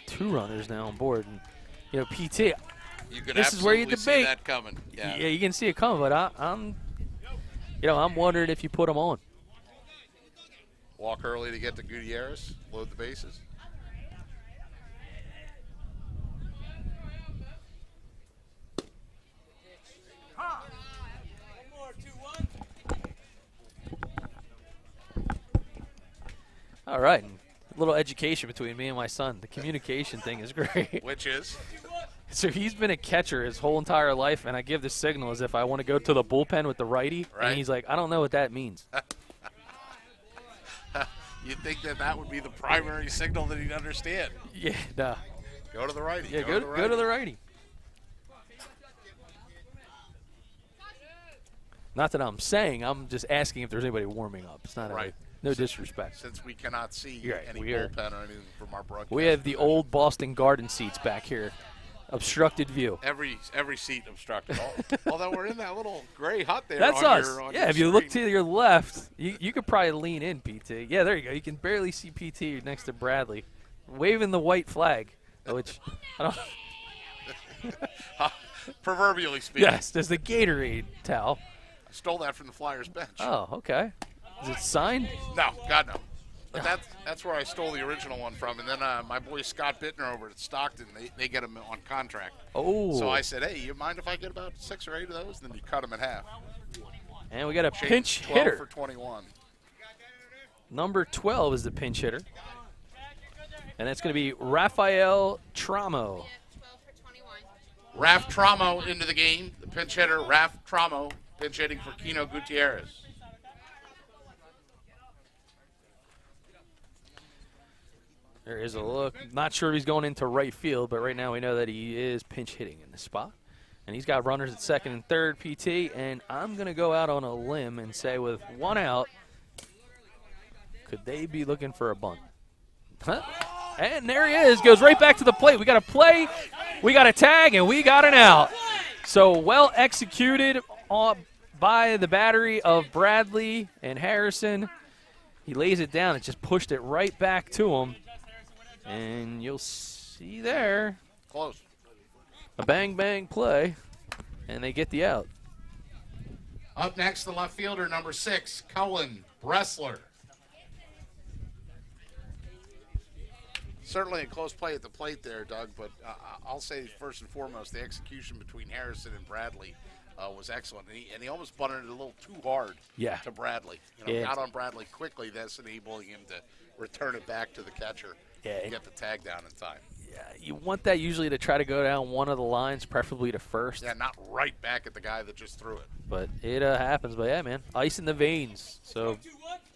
2 runners now on board. And, you know, PT, this is where you debate. See that coming. Yeah, you can see it coming, but I'm wondering if you put him on. Walk early to get to Gutierrez, load the bases. All right. A little education between me and my son. The communication thing is great. Which is? So he's been a catcher his whole entire life, and I give the signal as if I want to go to the bullpen with the righty, right. And he's like, I don't know what that means. You'd think that would be the primary signal that he'd understand. Yeah, nah. Go to the righty. Yeah, go to the righty. Not that I'm saying, I'm just asking if there's anybody warming up. It's not right. No disrespect. Since we cannot see any bullpen or anything from our broadcast. We have the old Boston Garden seats back here. Obstructed view. Every seat obstructed. Although we're in that little gray hut there. That's on us. Your if you look to your left, you could probably lean in, PT. Yeah, there you go. You can barely see PT next to Bradley, waving the white flag, which I don't. Proverbially speaking. Yes, there's the Gatorade towel. I stole that from the Flyers bench. Oh, okay. Is it signed? No, God no. But that's where I stole the original one from. And then my boy Scott Ventnor over at Stockton, they get him on contract. Oh. So I said, hey, you mind if I get about 6 or 8 of those? And then you cut them in half. And we got a pinch 12 hitter. for 21. Number 12 is the pinch hitter. And that's going to be Rafael Tramo. Raf Tramo into the game. The pinch hitter, Raf Tramo, pinch hitting for Kino Gutierrez. There is a look. Not sure if he's going into right field, but right now we know that he is pinch hitting in the spot. And he's got runners at second and third, PT. And I'm going to go out on a limb and say with 1 out, could they be looking for a bunt? Huh? And there he is. Goes right back to the plate. We got a play, we got a tag, and we got an out. So well executed by the battery of Bradley and Harrison. He lays it down. It just pushed it right back to him. And you'll see there. Close. A bang-bang play, and they get the out. Up next, the left fielder, number 6, Cullen Bressler. Certainly a close play at the plate there, Doug, but I'll say first and foremost, the execution between Harrison and Bradley was excellent. And he almost bunted it a little too hard to Bradley. Got on Bradley quickly, that's enabling him to return it back to the catcher and get the tag down in time. Yeah, you want that usually to try to go down one of the lines, preferably to first. Yeah, not right back at the guy that just threw it. But it happens. But, yeah, man, ice in the veins. So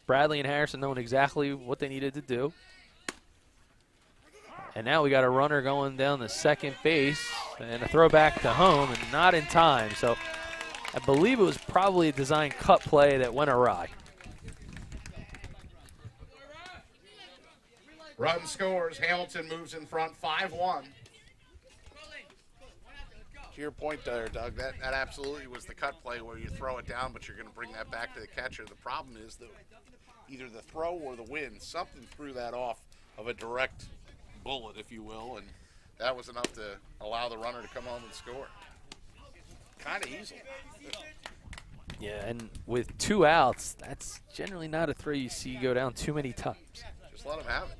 Bradley and Harrison knowing exactly what they needed to do. And now we got a runner going down the second base and a throw back to home and not in time. So I believe it was probably a design cut play that went awry. Run scores. Hamilton moves in front 5-1. To your point there, Doug, that absolutely was the cut play where you throw it down, but you're going to bring that back to the catcher. The problem is that either the throw or the wind, something threw that off of a direct bullet, if you will, and that was enough to allow the runner to come home and score. Kind of easily. Yeah, and with 2 outs, that's generally not a throw you see go down too many times. Just let him have it.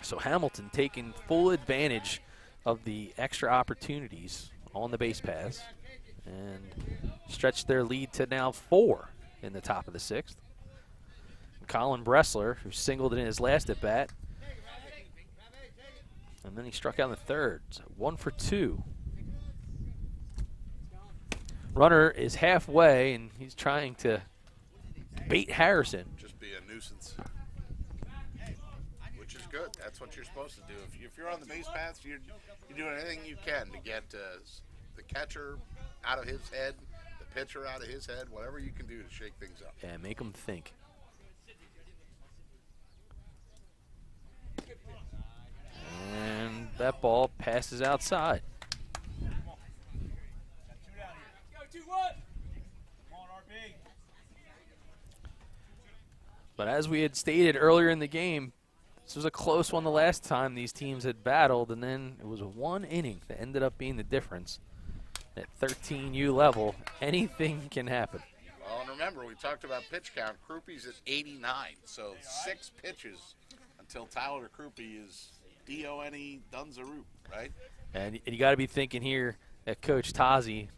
So Hamilton taking full advantage of the extra opportunities on the base paths and stretch their lead to now 4 in the top of the 6th. Colin Bressler, who singled in his last at bat, and then he struck out in the 3rd. So 1 for 2. Runner is halfway, and he's trying to bait Harrison. Just be a nuisance. Which is good. That's what you're supposed to do. If you're on the base paths, you're doing anything you can to get the catcher out of his head, the pitcher out of his head, whatever you can do to shake things up. Yeah, make him think. And that ball passes outside. But as we had stated earlier in the game, this was a close one the last time these teams had battled, and then it was one inning that ended up being the difference. At 13U level, anything can happen. Well, and remember, we talked about pitch count. Krupe's at 89, so 6 pitches until Tyler Krupe is D-O-N-E, done's a root, right? And you got to be thinking here that Coach Tazi,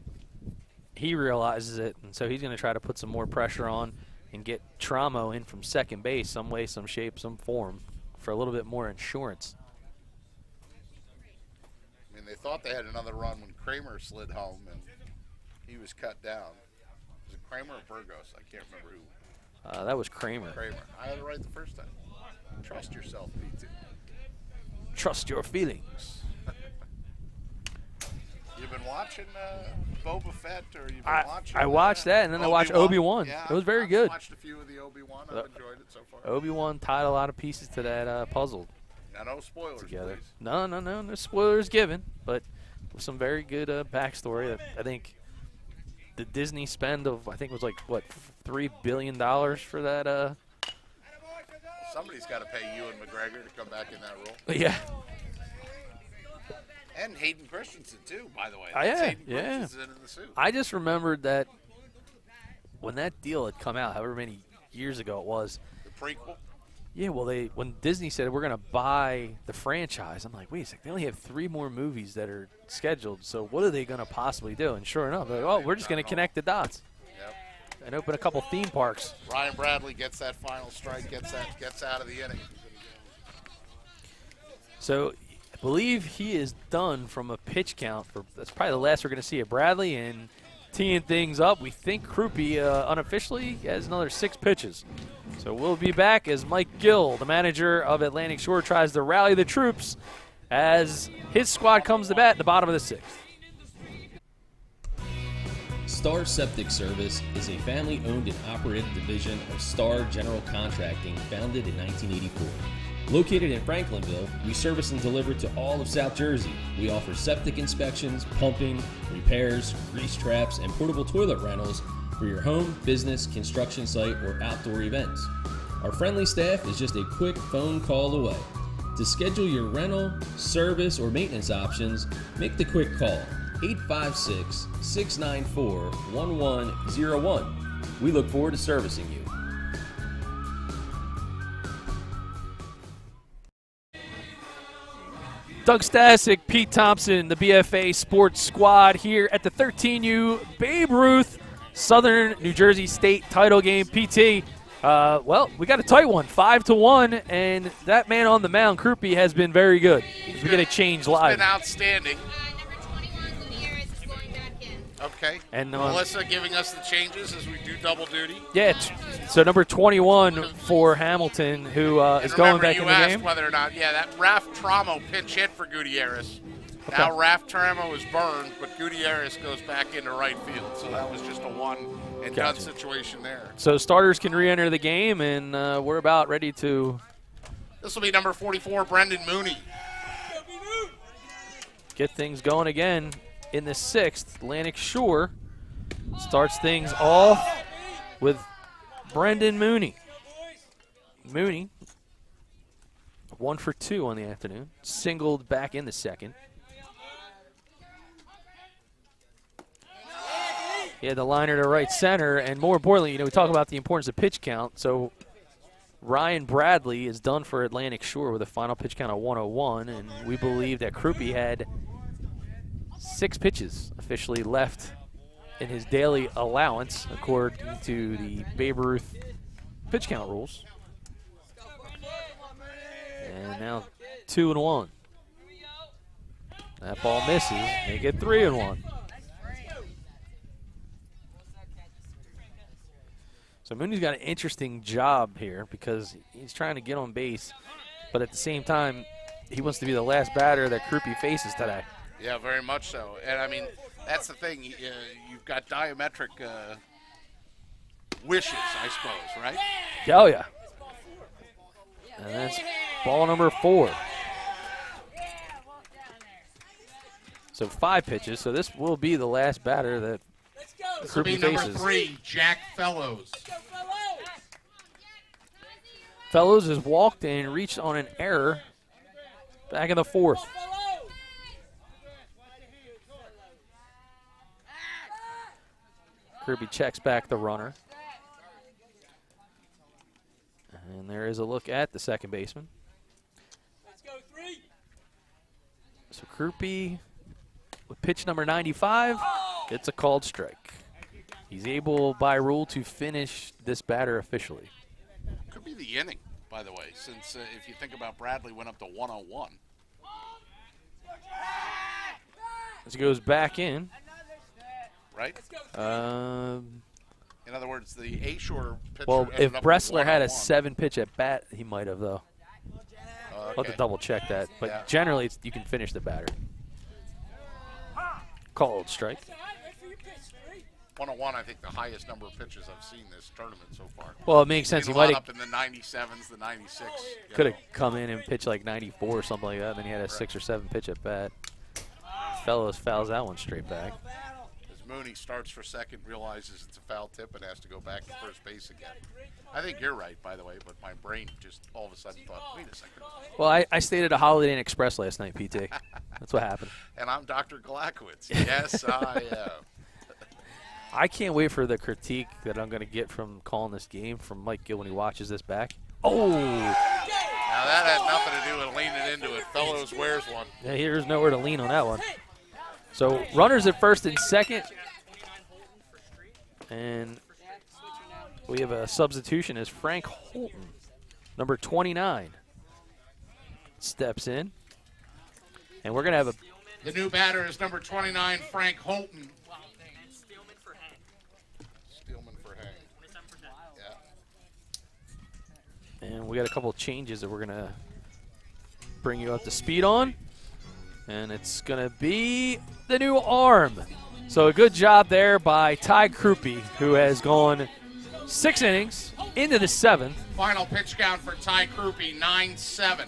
he realizes it, and so he's going to try to put some more pressure on and get Tramo in from second base some way, some shape, some form for a little bit more insurance. I mean, they thought they had another run when Kramer slid home and he was cut down. Was it Kramer or Burgos? I can't remember who. That was Kramer. Kramer. I had it right the first time. Trust yourself, P2. Trust your feelings. You've been watching Boba Fett, or you've been watching? I watched that, and then I watched Obi-Wan. Yeah, it was very I've good. Watched a few of the Obi-Wan. I've enjoyed it so far. Obi-Wan tied a lot of pieces to that puzzle. Now, no spoilers, together. please. No spoilers given, but some very good backstory. I think the Disney spend of, I think it was like, what, $3 billion for that? Somebody's got to pay Ewan McGregor to come back in that role. Yeah. And Hayden Christensen, too, by the way. Hayden Christensen in the suit. I just remembered that when that deal had come out, however many years ago it was. The prequel? Yeah, well, when Disney said we're going to buy the franchise, I'm like, wait a second, they only have 3 more movies that are scheduled, so what are they going to possibly do? And sure enough, they're like, oh, we're just going to connect the dots. Yep. And open a couple theme parks. Ryan Bradley gets that final strike, gets out of the inning. So I believe he is done from a pitch count. That's probably the last we're going to see of Bradley. And teeing things up, we think Krupe unofficially has another 6 pitches. So we'll be back as Mike Gill, the manager of Atlantic Shore, tries to rally the troops as his squad comes to bat in the bottom of the 6th. Star Septic Service is a family-owned and operated division of Star General Contracting founded in 1984. Located in Franklinville, we service and deliver to all of South Jersey. We offer septic inspections, pumping, repairs, grease traps, and portable toilet rentals for your home, business, construction site, or outdoor events. Our friendly staff is just a quick phone call away. To schedule your rental, service, or maintenance options, make the quick call, 856-694-1101. We look forward to servicing you. Doug Stasic, Pete Thompson, the BFA Sports Squad here at the 13U Babe Ruth Southern New Jersey State title game. PT, well, we got a tight one, 5-1, and that man on the mound, Krupe, has been very good. We get a change live. He's been outstanding. Okay. And Melissa giving us the changes as we do double duty. Yeah, so number 21 for Hamilton, who is going back in the game. You asked whether or not, that Raf Tramo pinch hit for Gutierrez. Okay. Now Raf Tramo is burned, but Gutierrez goes back into right field. So that was just a one-and-done situation there. So starters can re-enter the game, and we're about ready to. This will be number 44, Brendan Mooney. Get things going again. In the 6th, Atlantic Shore starts things off with Brendan Mooney. Mooney, 1 for 2 on the afternoon, singled back in the 2nd. He had the liner to right center, and more importantly, we talk about the importance of pitch count. So Ryan Bradley is done for Atlantic Shore with a final pitch count of 101, and we believe that Krupe had 6 pitches officially left in his daily allowance, according to the Babe Ruth pitch count rules. And now 2-1. That ball misses. Make it 3-1. So Mooney's got an interesting job here because he's trying to get on base, but at the same time, he wants to be the last batter that Krupe faces today. Yeah, very much so. And, I mean, that's the thing. You've got diametric wishes, I suppose, right? Oh, yeah. And that's ball number 4. So 5 pitches. So this will be the last batter that This will be Krupe number faces. 3, Jack Fellows. Fellows has walked and reached on an error back in the 4th. Krupe checks back the runner. And there is a look at the second baseman. So Krupe, with pitch number 95, gets a called strike. He's able, by rule, to finish this batter officially. Could be the inning, by the way, since if you think about Bradley went up to 101. As he goes back in. Right? In other words, the A-Shore pitcher Well, ended if up Bressler with had a 101. 7-pitch at bat, he might have, though. I'll have Okay. to double check that. But Yeah. generally, you can finish the batter. Called strike. 101, I think, the highest number of pitches I've seen this tournament so far. Well, it makes sense. Seen He a lot might up have in the 97s, the 96. you could know. have come in and pitched like 94 or something like that. Then he had a 6 or 7 pitch at bat. Fellows fouls that one straight back. As Mooney starts for second, realizes it's a foul tip, and has to go back to first base again. I think you're right, by the way, but my brain just all of a sudden thought, wait a second. Well, I stayed at a Holiday Inn Express last night, PT. That's what happened. And I'm Dr. Galakowitz. Yes, I am. I can't wait for the critique that I'm going to get from calling this game from Mike Gill when he watches this back. Oh! Now, that had nothing to do with leaning into it. Fellows wears one. Yeah, here's nowhere to lean on that one. So runners at first and second. And we have a substitution as Frank Holton, number 29, steps in. And we're going to have a The new batter is number 29, Frank Holton. Steelman for Hang. Yeah. And we got a couple of changes that we're going to bring you up to speed on. And it's going to be the new arm. So a good job there by Ty Krupe, who has gone 6 innings into the 7th. Final pitch count for Ty Krupe, 9-7.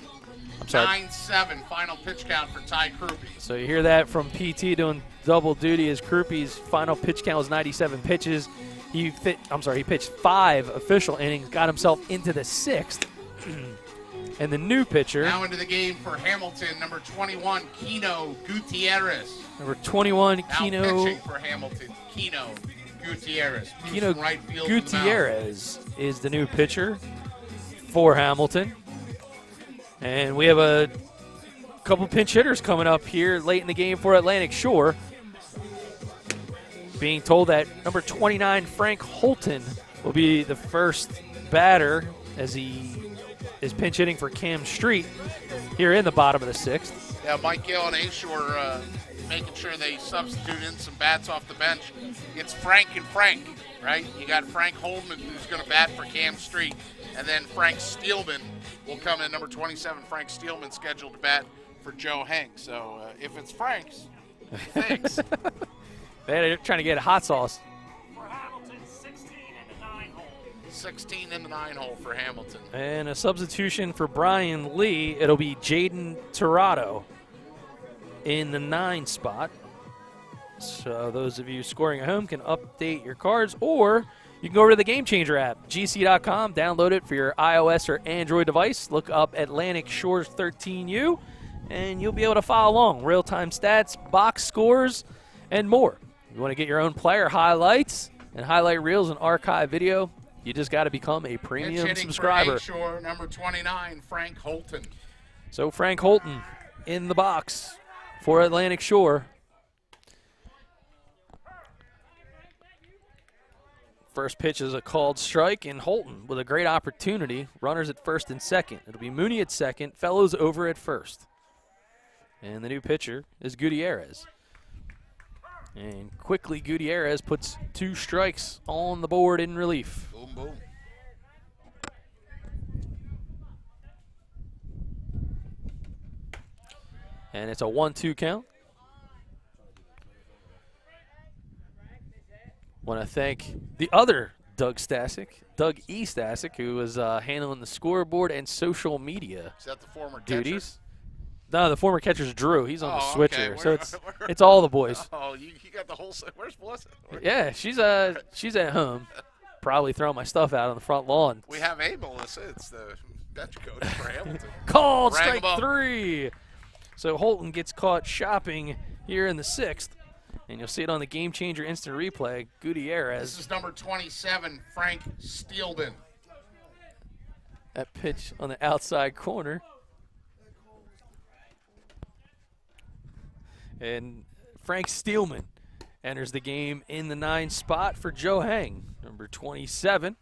I'm sorry. 9-7, final pitch count for Ty Krupe. So you hear that from PT doing double duty as Krupe's final pitch count was 97 pitches. He pitched 5 official innings, got himself into the 6th. And the new pitcher, Now into the game for Hamilton, number 21, Kino Gutierrez. number 21, Now Kino pitching for Hamilton, Kino Gutierrez. Moves Kino from right field to the mound. Gutierrez is the new pitcher for Hamilton. And we have a couple pinch hitters coming up here late in the game for Atlantic Shore. Being told that number 29, Frank Holton, will be the first batter as he is pinch hitting for Cam Street here in the bottom of the 6th. Yeah, Mike Gill and A-Shore making sure they substitute in some bats off the bench. It's Frank and Frank, right? You got Frank Holden, who's going to bat for Cam Street, and then Frank Steelman will come in, number 27, Frank Steelman, scheduled to bat for Joe Hank. So if it's Frank's, thanks. They're trying to get a hot sauce. 16 in the 9 hole for Hamilton. And a substitution for Brian Lee. It'll be Jaden Tirado in the 9 spot. So those of you scoring at home can update your cards, or you can go over to the GameChanger app, gc.com, download it for your iOS or Android device. Look up Atlantic Shores 13U, and you'll be able to follow along. Real-time stats, box scores, and more. If you want to get your own player highlights and highlight reels and archive video, you just got to become a Pitch premium hitting subscriber. for A-Shore, number 29, Frank Holton. So Frank Holton in the box for Atlantic Shore. First pitch is a called strike, and Holton with a great opportunity. Runners at first and second. It'll be Mooney at second, Fellows over at first. And the new pitcher is Gutierrez. And quickly, Gutierrez puts 2 strikes on the board in relief. Boom, boom. And it's a 1-2 count. Want to thank the other Doug E. Stasic, who was handling the scoreboard and social media Is that the former duties. No, the former catcher's Drew. He's on the Oh, switcher, okay. so it's all the boys. catcher? Oh, you got the whole set. Where's Melissa? Yeah, she's at home, probably throwing my stuff out on the front lawn. We have a Melissa. It's the bench coach for Hamilton. Called Rang strike him up. 3. So Holton gets caught shopping here in the 6th, and you'll see it on the Game Changer instant replay. Gutierrez. This is number 27, Frank Steelman. That pitch on the outside corner. And Frank Steelman enters the game in the 9 spot for Joe Hang, number 27.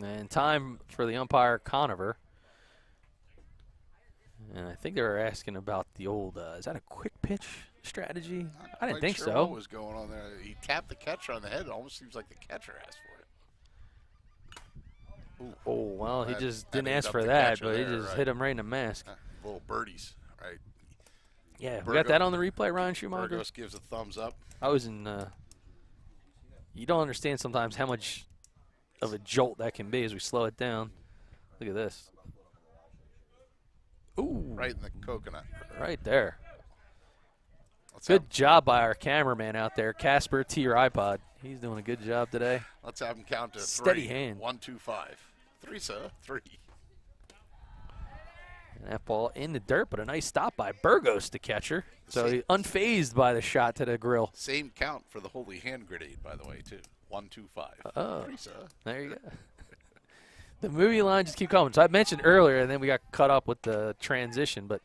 And time for the umpire, Conover. And I think they were asking about the old, is that a quick pitch strategy? I didn't think sure so. What was going on there? He tapped the catcher on the head. It almost seems like the catcher asked for it. Ooh. Oh, well, he That- just that didn't ended ask up for the that, catcher but he there, just right. hit him right in the mask. Little birdies, right? Yeah, we Burgos- got that on the replay, Ryan Schumacher? Burgos gives a thumbs up. I was in, you don't understand sometimes how much of a jolt that can be as we slow it down. Look at this. Ooh, Right in the coconut. right there. Let's Good job by our cameraman out there, Casper T. iPod. He's doing a good job today. Let's have him count to Steady 3. hand. 1, 2, 5. 3, sir. 3. And that ball in the dirt, but a nice stop by Burgos, the catcher. So he unfazed by the shot to the grill. Same count for the Holy Hand Grenade, by the way, too. 1, 2, 5. Oh. 3, sir. There you go. The movie line just keep coming. So I mentioned earlier, and then we got cut up with the transition. But,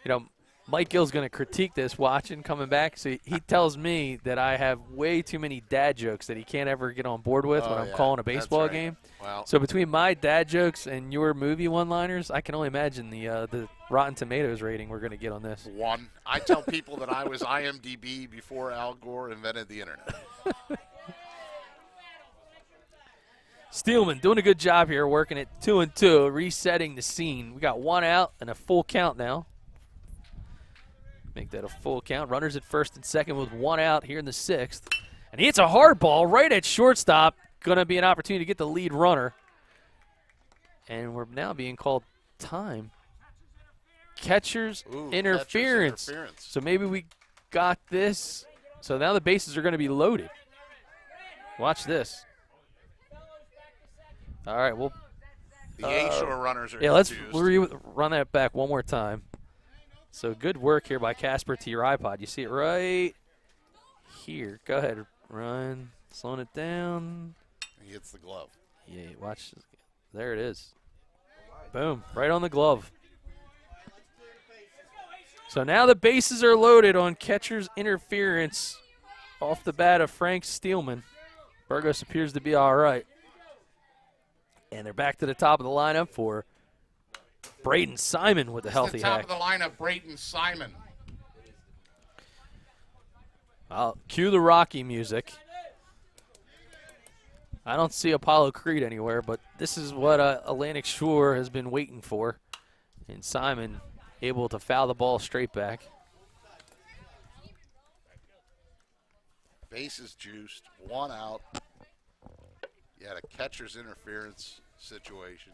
you know, Mike Gill's going to critique this watching, coming back. So he tells me that I have way too many dad jokes that he can't ever get on board with when I'm calling a baseball that's right. game. Wow. So between my dad jokes and your movie one-liners, I can only imagine the Rotten Tomatoes rating we're going to get on this. 1. I tell people that I was IMDb before Al Gore invented the internet. Steelman doing a good job here, working it 2-2, resetting the scene. We got 1 out and a full count now. Make that a full count. Runners at first and second with 1 out here in the 6th. And he hits a hard ball right at shortstop. Going to be an opportunity to get the lead runner. And we're now being called time. Catcher's Ooh, interference. catcher's interference. So maybe we got this. So now the bases are going to be loaded. Watch this. All right, well, The A-shore runners are yeah, let's confused. run that back one more time. So good work here by Casper to your iPod. You see it right here. Go ahead, run. Slowing it down. He hits the glove. Yeah, watch. There it is. Boom, right on the glove. So now the bases are loaded on catcher's interference off the bat of Frank Steelman. Burgos appears to be all right. And they're back to the top of the lineup for Braden Simon with the healthy the top hack. of the lineup, Brayton Simon. I'll cue the Rocky music. I don't see Apollo Creed anywhere, but this is what Atlantic Shore has been waiting for. And Simon able to foul the ball straight back. Bases juiced. 1 out. You had a catcher's interference situation.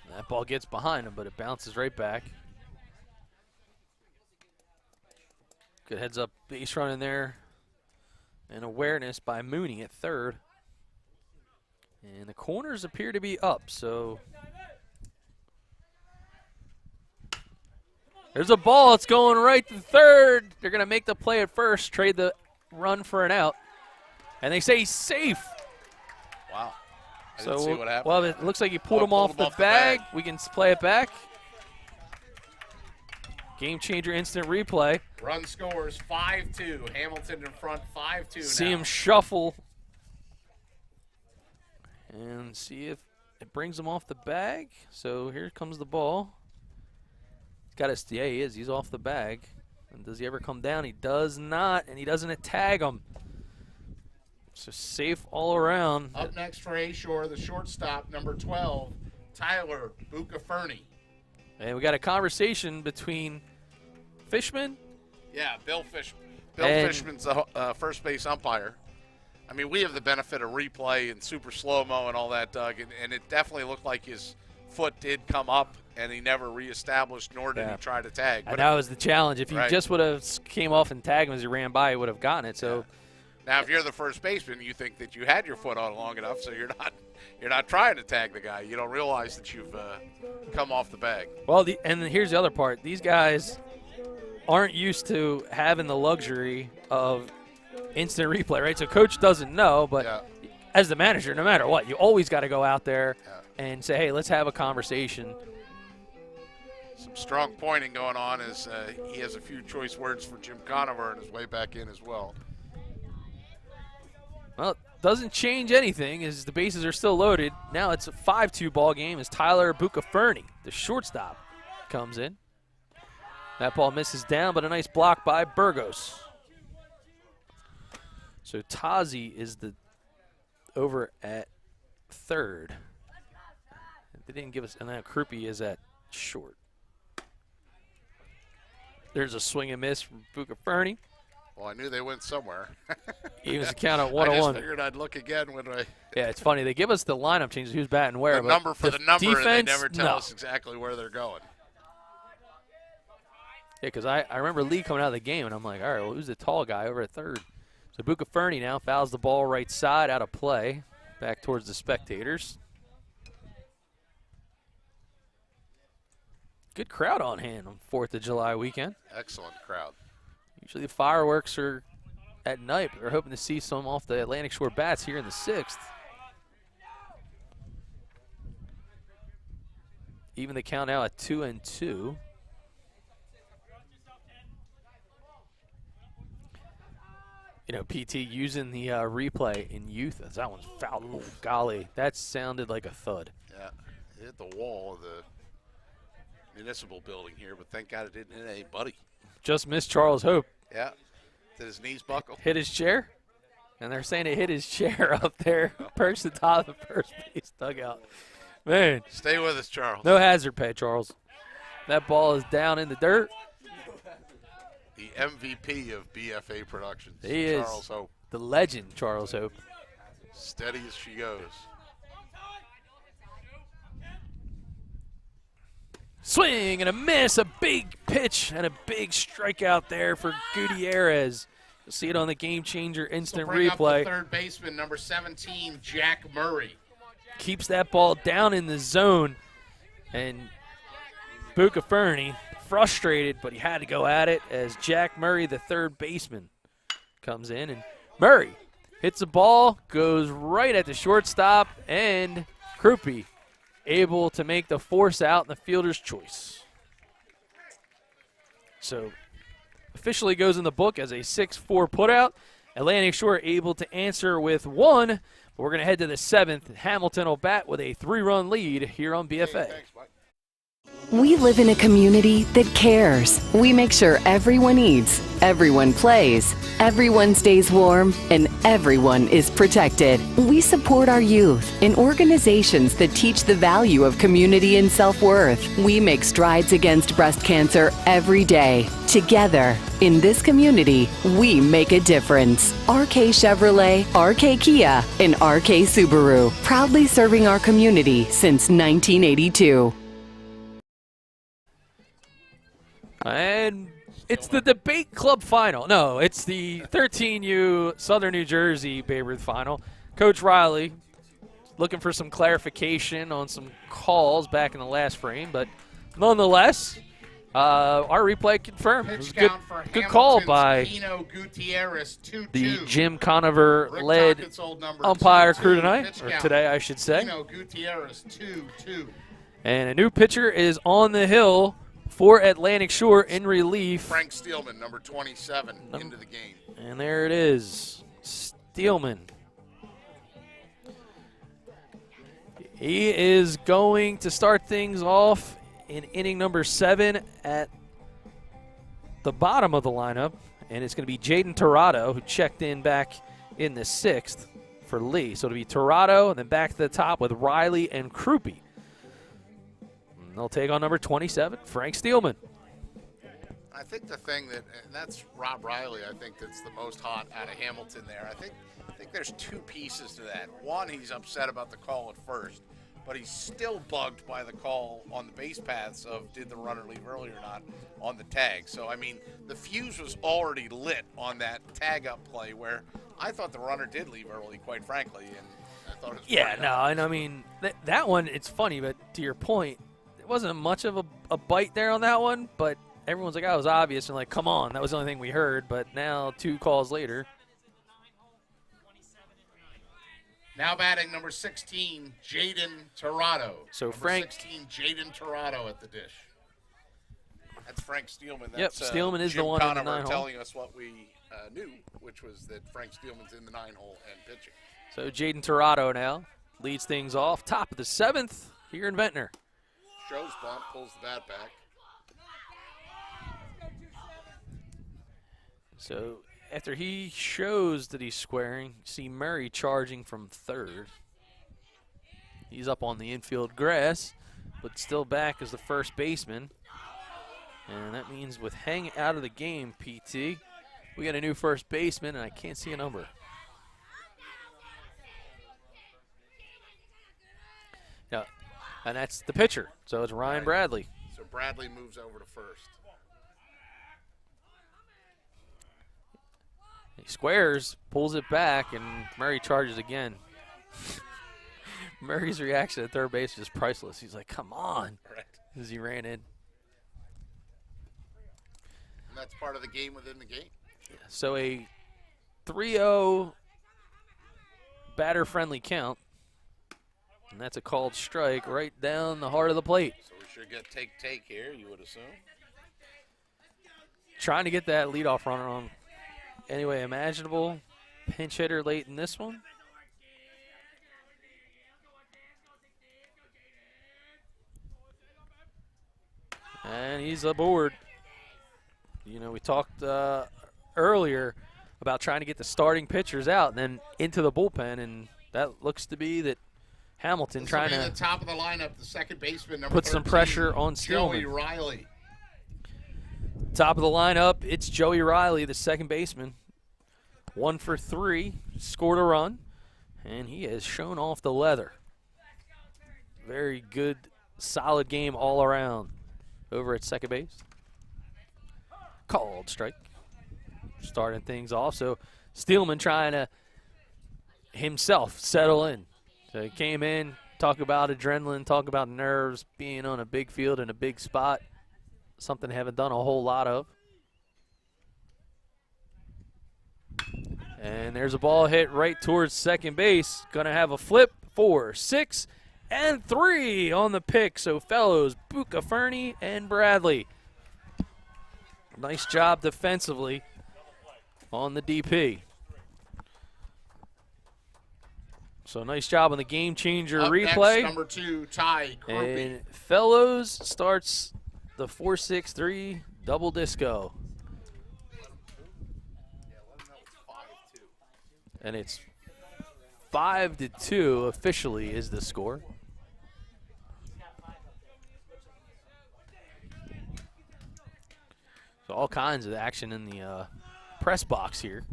That ball gets behind him, but it bounces right back. Good heads up base run in there. And awareness by Mooney at third. And the corners appear to be up, so there's a ball. It's going right to third. They're going to make the play at first, trade the run for an out. And they say he's safe. Wow. I didn't see what happened. Well, it looks like he pulled Oh, him pulled off him the bag. We can play it back. Game changer instant replay. Run scores 5-2. Hamilton in front 5-2 See now. him shuffle. And see if it brings him off the bag. So here comes the ball. He's got his, yeah, he is. He's off the bag. And does he ever come down? He does not, and he doesn't tag him. So safe all around. Up next for A-Shore, the shortstop, number 12, Tyler Bucafferni. And we got a conversation between Fishman. Yeah, Bill Fishman. Bill Fishman's the first base umpire. I mean, we have the benefit of replay and super slow-mo and all that, Doug, and it definitely looked like his foot did come up, and he never reestablished, nor did he try to tag. And that was the challenge. If he right. just would have came off and tagged him as he ran by, he would have gotten it. So now, if you're the first baseman, you think that you had your foot on long enough, so you're not trying to tag the guy. You don't realize that you've come off the bag. Well, and here's the other part. These guys aren't used to having the luxury of instant replay, right? So coach doesn't know, but as the manager, no matter what, you always got to go out there and say, hey, let's have a conversation. Some strong pointing going on as he has a few choice words for Jim Conover on his way back in as well. Well, it doesn't change anything as the bases are still loaded. Now it's a 5-2 ball game as Tyler Bucafferni, the shortstop, comes in. That ball misses down, but a nice block by Burgos. So Tazi is over at third. They didn't give us, and now Krupe is at short. There's a swing and miss from Bucafferni. Well, I knew they went somewhere. He was a count of 1-1. I just figured I'd look again when I. Yeah, it's funny. They give us the lineup changes, who's batting where. The number for the number, defense, and they never tell us exactly where they're going. Yeah, because I remember Lee coming out of the game, and I'm like, all right, well, who's the tall guy over at third? So Bucafferni now fouls the ball right side, out of play, back towards the spectators. Good crowd on hand on 4th of July weekend. Excellent crowd. Usually the fireworks are at night, but we're hoping to see some off the Atlantic Shore bats here in the 6th. Even the count now at 2-2. You know, PT using the replay in youth. That one's fouled. Oh, golly. That sounded like a thud. Yeah, it hit the wall of the municipal building here, but thank God it didn't hit anybody. Just missed Charles Hope. Yeah. Did his knees buckle? Hit his chair. And they're saying it hit his chair up there, perched atop the first base dugout. Man. Stay with us, Charles. No hazard pay, Charles. That ball is down in the dirt. The MVP of BFA Productions. He is. Charles Hope. The legend, Charles Hope. Steady as she goes. Swing and a miss, a big pitch and a big strikeout there for Gutierrez. You'll see it on the GameChanger instant Bring replay. up the third baseman, number 17, Jack Murray. Keeps that ball down in the zone, and Bucafferni frustrated, but he had to go at it as Jack Murray, the third baseman, comes in, and Murray hits the ball, goes right at the shortstop, and Krupe able to make the force out in the fielder's choice. So officially goes in the book as a 6-4 putout. Atlantic Shore able to answer with 1, but we're going to head to the 7th. Hamilton will bat with a 3-run lead here on BFA. Hey, thanks, Mike. We live in a community that cares. We make sure everyone eats, everyone plays, everyone stays warm, and everyone is protected. We support our youth in organizations that teach the value of community and self-worth. We make strides against breast cancer every day. Together, in this community, we make a difference. RK Chevrolet, RK Kia, and RK Subaru, proudly serving our community since 1982. And it's the debate club final. No, it's the 13U Southern New Jersey Babe Ruth final. Coach Riley looking for some clarification on some calls back in the last frame, but nonetheless, our replay confirmed. It was a good call by Gutierrez, 2-2. the Jim Conover-led umpire crew tonight, or today, I should say. Gutierrez, 2-2. And a new pitcher is on the hill for Atlantic Shore in relief. Frank Steelman, number 27, into the game. And there it is, Steelman. He is going to start things off in inning number 7 at the bottom of the lineup, and it's going to be Jaden Torado, who checked in back in the 6th for Lee. So it'll be Torado, and then back to the top with Riley and Krupe. And they'll take on number 27, Frank Steelman. I think the thing that, and that's Rob Riley, I think that's the most hot out of Hamilton there. I think there's 2 pieces to that. One, he's upset about the call at first, but he's still bugged by the call on the base paths of did the runner leave early or not on the tag. So, I mean, the fuse was already lit on that tag-up play where I thought the runner did leave early, quite frankly, and I thought it was Yeah, no, and I mean, that one, it's funny, but to your point, it wasn't much of a bite there on that one, but everyone's like, oh, it was obvious, and like, come on, that was the only thing we heard, but now 2 calls later. Now batting number 16, Jaden Torado. So number Frank 16, Jaden Torado at the dish. That's Frank Steelman. Yep, That's, Steelman is Jim the one in the Conover 9-hole. telling us what we knew, which was that Frank Steelman's in the 9-hole and pitching. So Jaden Torado now leads things off. Top of the 7th here in Ventnor. Shows bunt, pulls the bat back. So after he shows that he's squaring, see Murray charging from 3rd. He's up on the infield grass, but still back as the first baseman. And that means with Hang out of the game, PT, we got a new first baseman, and I can't see a number. Yeah, and that's the pitcher. So it's Ryan Bradley. So Bradley moves over to first. He squares, pulls it back, and Murray charges again. Murray's reaction at third base is just priceless. He's like, come on, Right. as he ran in. And that's part of the game within the game. So a 3-0 batter-friendly count, and that's a called strike right down the heart of the plate. So we should get take here, you would assume. Trying to get that leadoff runner on any way imaginable. Pinch hitter late in this one. And he's aboard. You know, we talked earlier about trying to get the starting pitchers out and then into the bullpen, and that looks to be that Hamilton This trying will be to the top of the lineup, the second baseman, number put some 13, pressure on Joey Steelman. Riley. Top of the lineup, it's Joey Riley, the second baseman. 1 for 3, scored a run, and he has shown off the leather. Very good, solid game all around over at second base. Called strike. Starting things off. So Steelman trying to himself settle in. So he came in, talk about adrenaline, talk about nerves, being on a big field in a big spot. Something they haven't done a whole lot of. And there's a ball hit right towards second base. Gonna have a flip 4, 6, and 3 on the pick. So Fellows, Bucafferni, and Bradley. Nice job defensively on the DP. So nice job on the game changer Up replay. next, number 2, Ty Krupe. And Fellows starts the 4-6-3 double disco. And it's 5-2 officially is the score. So all kinds of action in the press box here.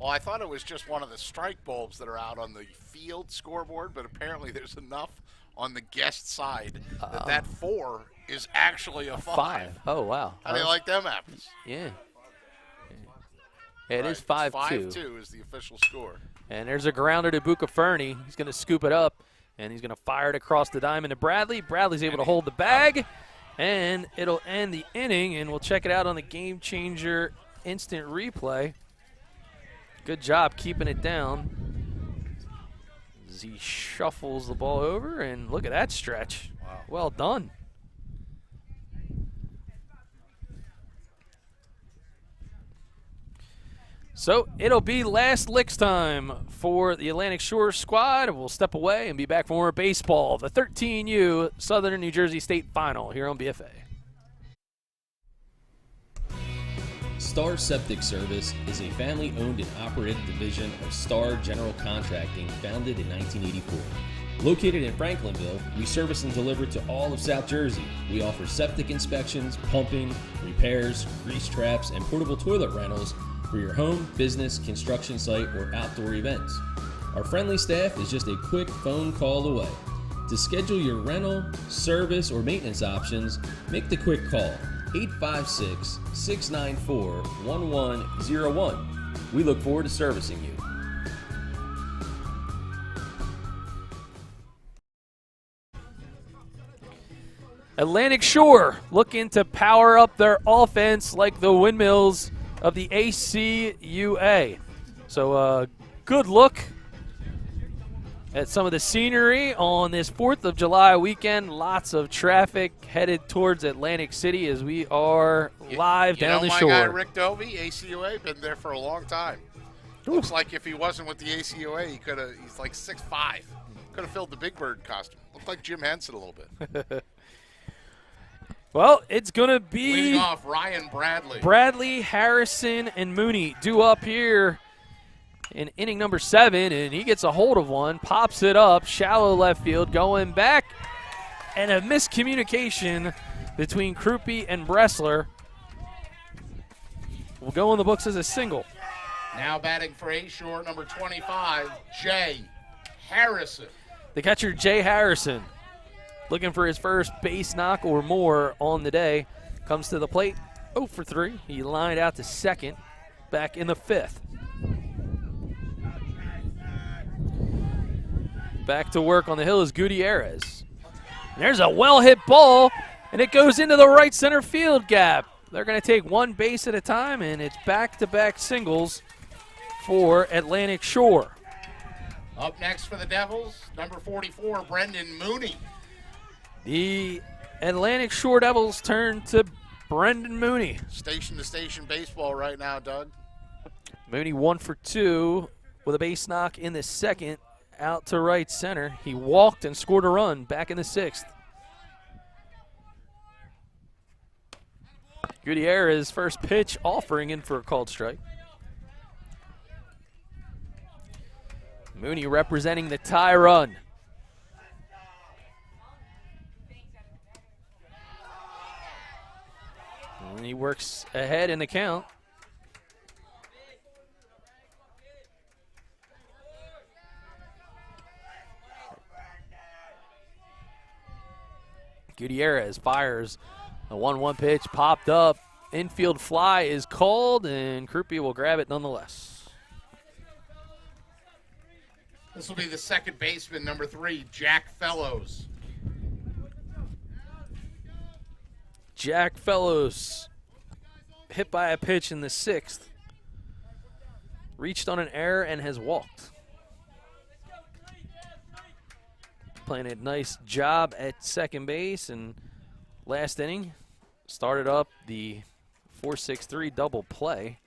Well, I thought it was just one of the strike bulbs that are out on the field scoreboard, but apparently there's enough on the guest side that 4 is actually a 5. Oh, wow. How do you like them apples? Yeah. It is Right, 5-2. 5-2 is the official score. And there's a grounder to Bucafferni. He's going to scoop it up, and he's going to fire it across the diamond to Bradley. Bradley's able to hold the bag, and it'll end the inning, and we'll check it out on the Game Changer instant replay. Good job keeping it down as he shuffles the ball over, and look at that stretch. Wow. Well done. So it'll be last licks time for the Atlantic Shore squad. We'll step away and be back for more baseball. The 13U Southern New Jersey State Final here on BFA. Star Septic Service is a family-owned and operated division of Star General Contracting founded in 1984. Located in Franklinville, we service and deliver to all of South Jersey. We offer septic inspections, pumping, repairs, grease traps, and portable toilet rentals for your home, business, construction site, or outdoor events. Our friendly staff is just a quick phone call away. To schedule your rental, service, or maintenance options, make the quick call, 856-694-1101. We look forward to servicing you. Atlantic Shore looking to power up their offense like the windmills of the ACUA. So good look at some of the scenery on this 4th of July weekend. Lots of traffic headed towards Atlantic City as we are live down the shore. My guy Rick Dovey, ACUA, been there for a long time. Looks like if he wasn't with the ACUA, he's like 6'5". Could have filled the Big Bird costume. Looked like Jim Henson a little bit. Well, it's going to be leading off Ryan Bradley. Bradley, Harrison, and Mooney due up here in inning number 7, and he gets a hold of one, pops it up, shallow left field, going back, and a miscommunication between Krupe and Bressler will go in the books as a single. Now batting for A Shore, number 25, Jay Harrison. The catcher, Jay Harrison, looking for his first base knock or more on the day. Comes to the plate, 0 for 3. He lined out to second back in the 5th. Back to work on the hill is Gutierrez. And there's a well-hit ball, and it goes into the right center field gap. They're going to take one base at a time, and it's back-to-back singles for Atlantic Shore. Up next for the Devils, number 44, Brendan Mooney. The Atlantic Shore Devils turn to Brendan Mooney. Station-to-station baseball right now, Doug. Mooney 1 for 2 with a base knock in the 2nd, out to right center. He walked and scored a run back in the 6th. Gutierrez, first pitch, offering in for a called strike. Mooney representing the tie run. And he works ahead in the count. Gutierrez fires a 1-1 pitch, popped up. Infield fly is called, and Krupe will grab it nonetheless. This will be the second baseman, number 3, Jack Fellows. Jack Fellows hit by a pitch in the 6th. Reached on an error and has walked. Playing a nice job at second base, and last inning started up the 4-6-3 double play.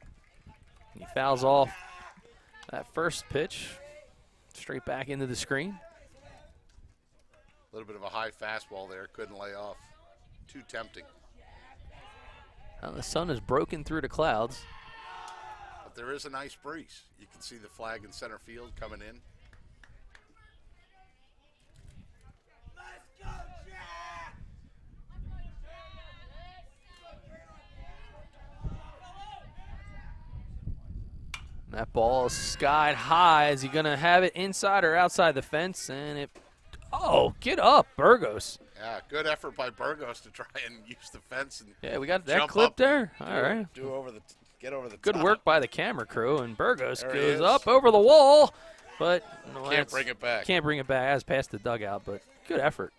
He fouls off that first pitch straight back into the screen. A little bit of a high fastball there, couldn't lay off. Too tempting. Now the sun has broken through the clouds. But there is a nice breeze. You can see the flag in center field coming in. That ball is skied high. Is he going to have it inside or outside the fence? And it, oh, get up, Burgos. Yeah, good effort by Burgos to try and use the fence. And yeah, we got that clip there. All right. Get over the good top. Work by the camera crew, and Burgos there goes up over the wall, but no, can't bring it back. Can't bring it back. As past the dugout, but good effort.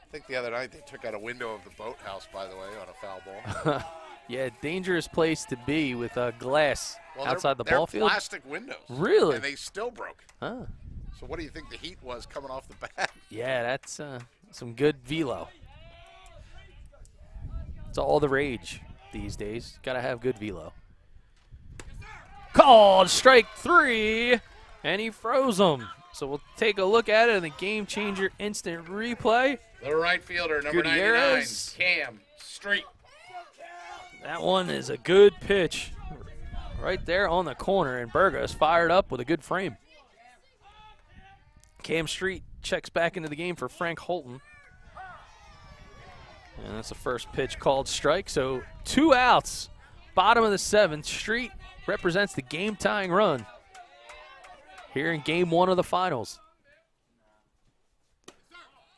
I think the other night they took out a window of the boathouse, by the way, on a foul ball. Yeah, dangerous place to be with glass outside the ball field. They're plastic windows. Really? And they still broke. Huh. So what do you think the heat was coming off the bat? Yeah, that's some good velo. It's all the rage these days. Got to have good velo. Called strike 3, and he froze him. So we'll take a look at it in the Game Changer instant replay. The right fielder, number Gutierrez. 99, Cam Street. That one is a good pitch right there on the corner, and Burgos fired up with a good frame. Cam Street checks back into the game for Frank Holton. And that's the first pitch called strike. So 2 outs, bottom of the 7th. Street represents the game-tying run here in Game 1 of the finals.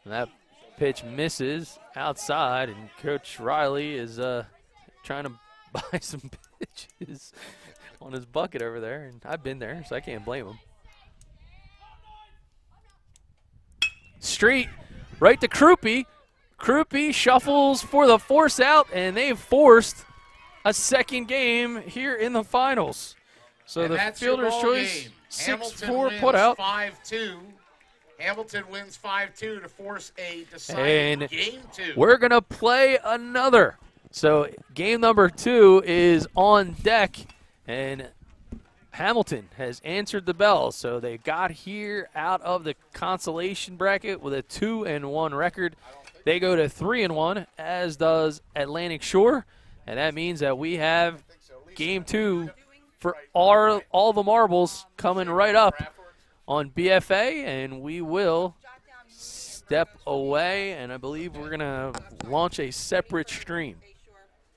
And that pitch misses outside, and Coach Riley is trying to buy some pitches on his bucket over there, and I've been there, so I can't blame him. Street right to Krupe. Krupe shuffles for the force out, and they've forced a second game here in the finals. So And the that's your fielder's ball choice, game. 6-4 put out. 5-2. Hamilton wins 5-2 to force a deciding And Game 2. we're going to play another. So game number 2 is on deck, and Hamilton has answered the bell. So they got here out of the consolation bracket with a 2-1 record. They go to 3-1, as does Atlantic Shore, and that means that we have game 2 for all the marbles coming right up on BFA, and we will step away, and I believe we're going to launch a separate stream.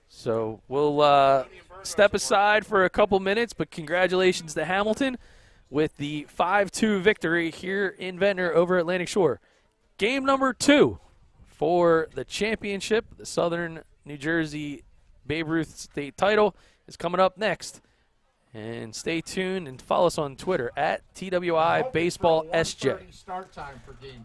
So we'll step aside for a couple minutes, but congratulations to Hamilton with the 5-2 victory here in Ventnor over Atlantic Shore. Game number 2 for the championship, the Southern New Jersey Babe Ruth State title, is coming up next. And stay tuned and follow us on Twitter at TWI Baseball SJ. Start time for game